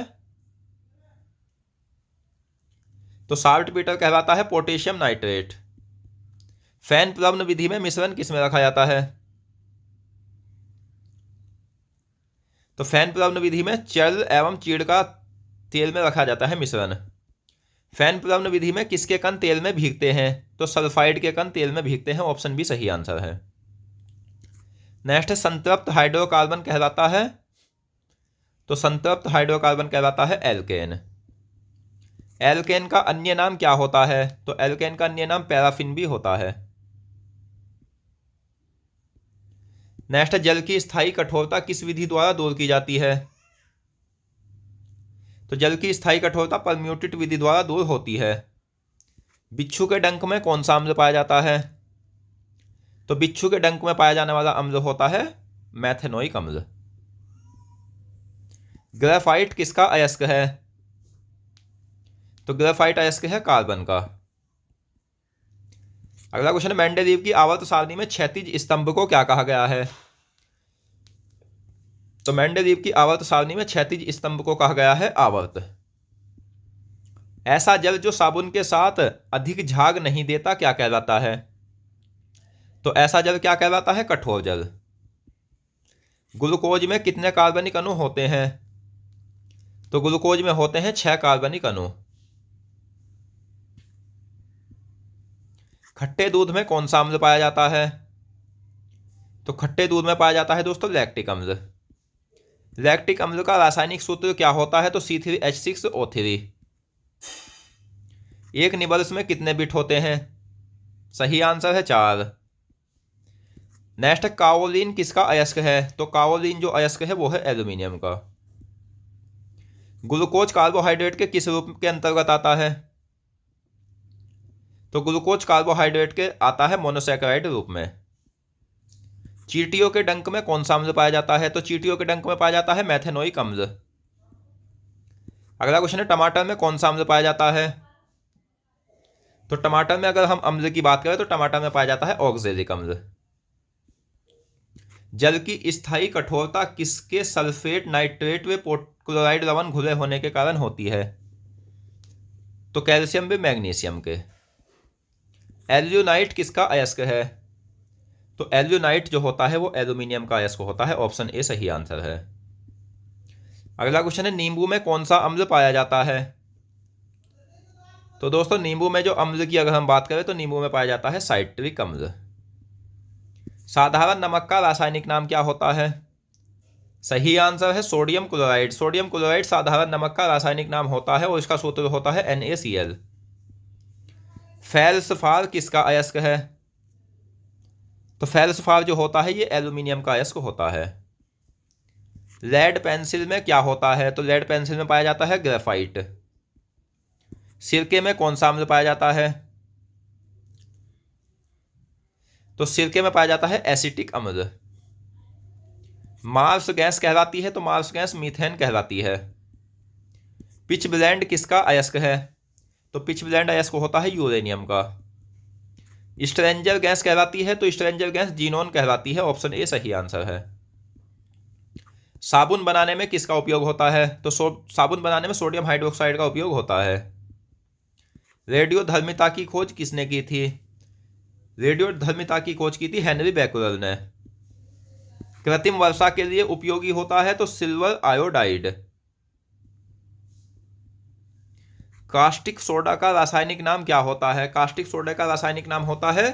तो साल्ट पीटर कहलाता है पोटेशियम नाइट्रेट। फैन प्लवन विधि में मिश्रण किस में रखा जाता है? तो फैन प्लवन विधि में चल एवं चीड़ का तेल में रखा जाता है मिश्रण। फैन प्लवन विधि में किसके कण तेल में भीगते हैं? तो सल्फाइड के कण तेल में भीगते हैं। ऑप्शन बी सही आंसर है। नेक्स्ट है, संतृप्त हाइड्रोकार्बन कहलाता है? तो संतृप्त हाइड्रोकार्बन कहलाता है एल्केन। एल्केन का अन्य नाम क्या होता है? तो एल्केन का अन्य नाम पैराफिन भी होता है। नेक्स्ट है जल की स्थायी कठोरता किस विधि द्वारा दूर की जाती है? तो जल की स्थायी कठोरता परम्यूटेट विधि द्वारा दूर होती है। बिच्छू के डंक में कौन सा अम्ल पाया जाता है? तो बिच्छू के डंक में पाया जाने वाला अम्ल होता है मैथेनोइक अम्ल। ग्रेफाइट किसका अयस्क है? तो ग्रेफाइट अयस्क है कार्बन का। अगला क्वेश्चन है मेंडेलीव की आवर्त सारणी में क्षैतिज स्तंभ को क्या कहा गया है? तो मेंडेलीव की आवर्त सारणी में क्षैतिज स्तंभ को कहा गया है आवर्त। ऐसा जल जो साबुन के साथ अधिक झाग नहीं देता क्या कहलाता है? तो ऐसा जल क्या कहलाता है? कठोर जल। ग्लूकोज में कितने कार्बनिक अणु होते हैं? तो ग्लूकोज में होते हैं 6 कार्बनिक अणु। खट्टे दूध में कौन सा अम्ल पाया जाता है? तो खट्टे दूध में पाया जाता है दोस्तों लैक्टिक अम्ल। लैक्टिक अम्ल का रासायनिक सूत्र क्या होता है? तो C3H6O3। एक निबल्स में कितने बिट होते हैं? सही आंसर है 4। नेक्स्ट काओलिन किसका अयस्क है? तो काओलिन जो अयस्क है वो है एल्यूमिनियम का। ग्लूकोज कार्बोहाइड्रेट के किस रूप के अंतर्गत आता है? तो ग्लूकोज कार्बोहाइड्रेट के आता है मोनोसैकेराइड रूप में। चींटियों के डंक में कौन सा अम्ल पाया जाता है? तो चींटियों के डंक में पाया जाता है मैथेनोइक अम्ल। अगला क्वेश्चन है टमाटर में कौन सा अम्ल पाया जाता है? तो टमाटर में अगर हम अम्ल की बात करें तो टमाटर में पाया जाता है ऑक्जेलिक अम्ल। जल की स्थायी कठोरता किसके सल्फेट, नाइट्रेट व क्लोराइड लवण घुले होने के कारण होती है? तो कैल्शियम व मैग्नीशियम के। एल्यूनाइट किसका अयस्क है? तो एल्यूनाइट जो होता है वो एल्यूमिनियम का अयस्क होता है। ऑप्शन ए सही आंसर है। अगला क्वेश्चन है नींबू में कौन सा अम्ल पाया जाता है? तो दोस्तों नींबू में जो अम्ल की अगर हम बात करें तो नींबू में पाया जाता है साइट्रिक अम्ल। साधारण नमक का रासायनिक नाम क्या होता है? सही आंसर है सोडियम क्लोराइड। सोडियम क्लोराइड साधारण नमक का रासायनिक नाम होता है और इसका सूत्र होता है NaCl। फेल्सफार किसका अयस्क है? तो फेल्सफार जो होता है ये एल्यूमिनियम का अयस्क होता है। लेड पेंसिल में क्या होता है? तो लेड पेंसिल में पाया जाता है ग्रेफाइट। सिरके में कौन सा अम्ल पाया जाता है? तो सिरके में पाया जाता है एसिटिक अम्ल। मार्स गैस कहलाती है तो मार्स गैस मीथेन कहलाती है। पिच ब्लेंड किसका अयस्क है? तो पिच ब्लेंड अयस्क होता है यूरेनियम का। स्ट्रेंजर गैस कहलाती है तो स्ट्रेंजर गैस जीनोन कहलाती है। ऑप्शन ए सही आंसर है। साबुन बनाने में किसका उपयोग होता है? तो साबुन बनाने में सोडियम हाइड्रोक्साइड का उपयोग होता है। रेडियोधर्मिता की खोज किसने की थी? रेडियोधर्मिता की खोज की थी हेनरी बैकुलर ने। कृत्रिम वर्षा के लिए उपयोगी होता है तो सिल्वर आयोडाइड। कास्टिक सोडा का रासायनिक नाम क्या होता है? कास्टिक सोडा का रासायनिक नाम होता है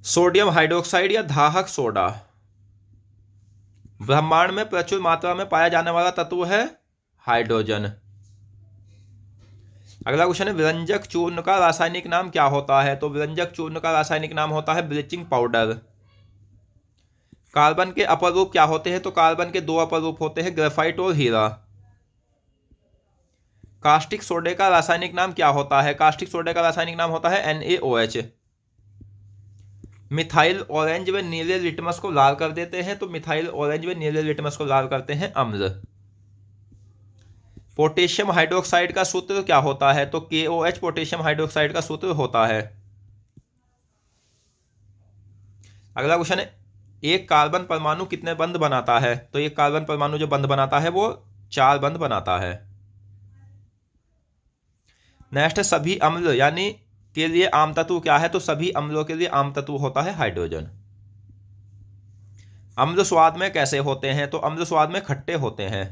सोडियम हाइड्रोक्साइड या दाहक सोडा। ब्रह्मांड में प्रचुर मात्रा में पाया जाने वाला तत्व है हाइड्रोजन। अगला क्वेश्चन है व्यंजक चूर्ण का रासायनिक नाम क्या होता है? तो व्यंजक चूर्ण का रासायनिक नाम होता है ब्लीचिंग पाउडर। कार्बन के अपर रूप क्या होते हैं? तो कार्बन के 2 अपर रूप होते हैं ग्रेफाइट और हीरा। कास्टिक सोडे का रासायनिक नाम क्या होता है? कास्टिक सोडे का रासायनिक नाम होता है NaOH। मिथाइल ऑरेंज व नीले लिटमस को लाल कर देते हैं तो मिथाइल ऑरेंज व नीले लिटमस को लाल करते हैं अम्ल। पोटेशियम हाइड्रोक्साइड का सूत्र क्या होता है? तो KOH पोटेशियम हाइड्रोक्साइड का सूत्र होता है। अगला क्वेश्चन है एक कार्बन परमाणु कितने बंध बनाता है? तो एक कार्बन परमाणु जो बंध बनाता है वो 4 बंध बनाता है। नेक्स्ट है सभी अम्ल यानी के लिए आम तत्व क्या है? तो सभी अम्लों के लिए आम तत्व होता है हाइड्रोजन। अम्ल स्वाद में कैसे होते हैं? तो अम्ल स्वाद में खट्टे होते हैं।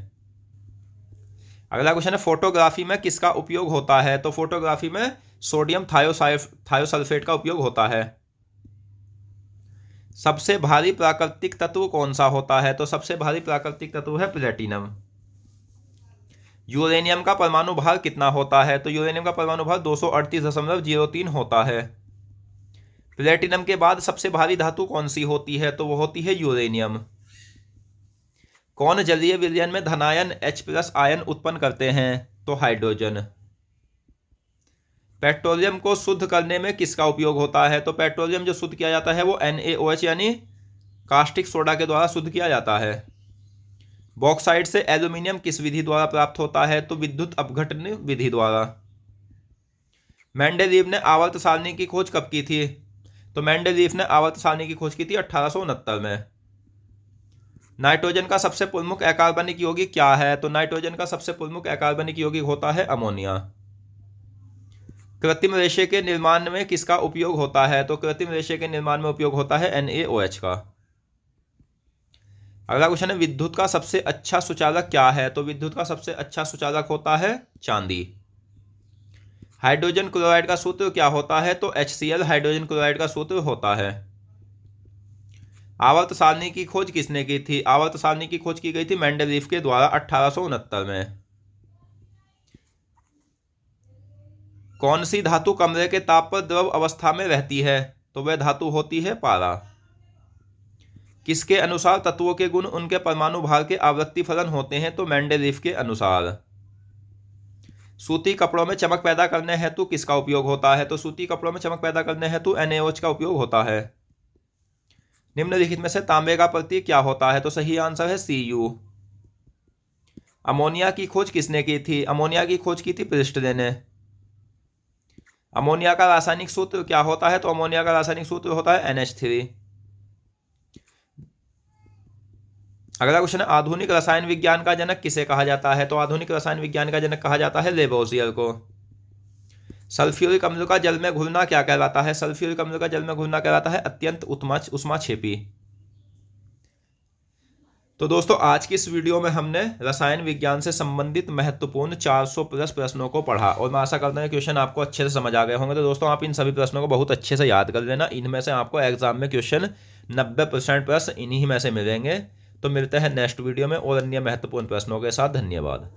अगला क्वेश्चन है फोटोग्राफी में किसका उपयोग होता है? तो फोटोग्राफी में सोडियम थायोसल्फेट का उपयोग होता है। सबसे भारी प्राकृतिक तत्व कौन सा होता है? तो सबसे भारी प्राकृतिक तत्व है प्लेटिनम। यूरेनियम का परमाणु भार कितना होता है? तो यूरेनियम का परमाणु भार 238.03 होता है। प्लेटिनम के बाद सबसे भारी धातु कौन सी होती है? तो वो होती है यूरेनियम। कौन जलीय विलयन में धनायन H+ आयन उत्पन्न करते हैं? तो हाइड्रोजन। पेट्रोलियम को शुद्ध करने में किसका उपयोग होता है? तो पेट्रोलियम जो शुद्ध किया जाता है वो NaOH यानी कास्टिक सोडा के द्वारा शुद्ध किया जाता है। बॉक्साइट से एल्यूमिनियम किस विधि द्वारा प्राप्त होता है? तो विद्युत अपघटन विधि द्वारा। मेंडेलीव ने आवर्त सारणी की खोज कब की थी? तो मेंडेलीव ने आवर्त सारणी की खोज की थी 1869 में। नाइट्रोजन का सबसे प्रमुख अकार्बनिक यौगिक क्या है? तो नाइट्रोजन का सबसे प्रमुख अकार्बनिक यौगिक होता है अमोनिया। कृत्रिम रेशे के निर्माण में किसका उपयोग होता है? तो कृत्रिम रेशे के निर्माण में उपयोग होता है NaOH का। अगला क्वेश्चन है, विद्युत का सबसे अच्छा सुचालक क्या है? तो विद्युत का सबसे अच्छा सुचालक होता है चांदी। हाइड्रोजन क्लोराइड का सूत्र क्या होता है? तो HCl हाइड्रोजन क्लोराइड का सूत्र होता है। आवर्त सारणी की खोज किसने की थी? आवर्त सारणी की खोज की गई थी मेंडेलीव के द्वारा 1869 में। कौन सी धातु कमरे के ताप पर द्रव अवस्था में रहती है? तो वह धातु होती है पारा। किसके अनुसार तत्वों के गुण उनके परमाणु भार के आवृत्ति फलन होते हैं? तो मेंडेलीव के अनुसार। सूती कपड़ों में चमक पैदा करने हेतु किसका उपयोग होता है? तो सूती कपड़ों में चमक पैदा करने हेतु NaOH का उपयोग होता है। निम्नलिखित में से तांबे का प्रतीक क्या होता है? तो सही आंसर है Cu। अमोनिया की खोज किसने की थी? अमोनिया की खोज की थी प्रिस्टले ने। अमोनिया का रासायनिक सूत्र क्या होता है? तो अमोनिया का रासायनिक सूत्र होता है NH3। अगला क्वेश्चन है, आधुनिक रसायन विज्ञान का जनक किसे कहा जाता है? तो आधुनिक रसायन विज्ञान का जनक कहा जाता है लेवोसियर को। सल्फ्यूरिक अम्ल का जल में घुलना क्या कहलाता है? सल्फ्यूरिक अम्ल का जल में घुलना कहलाता है अत्यंत उष्माक्षेपी। तो दोस्तों आज की इस वीडियो में हमने रसायन विज्ञान से संबंधित महत्वपूर्ण 400+ प्रश्नों को पढ़ा और मैं आशा करता हूं क्वेश्चन आपको अच्छे से समझ आ गए होंगे। तो दोस्तों आप इन सभी प्रश्नों को बहुत अच्छे से याद कर लेना। इनमें से आपको एग्जाम में क्वेश्चन 90% प्रश्न इन्हीं में से मिलेंगे। तो मिलते हैं नेक्स्ट वीडियो में और अन्य महत्वपूर्ण प्रश्नों के साथ। धन्यवाद।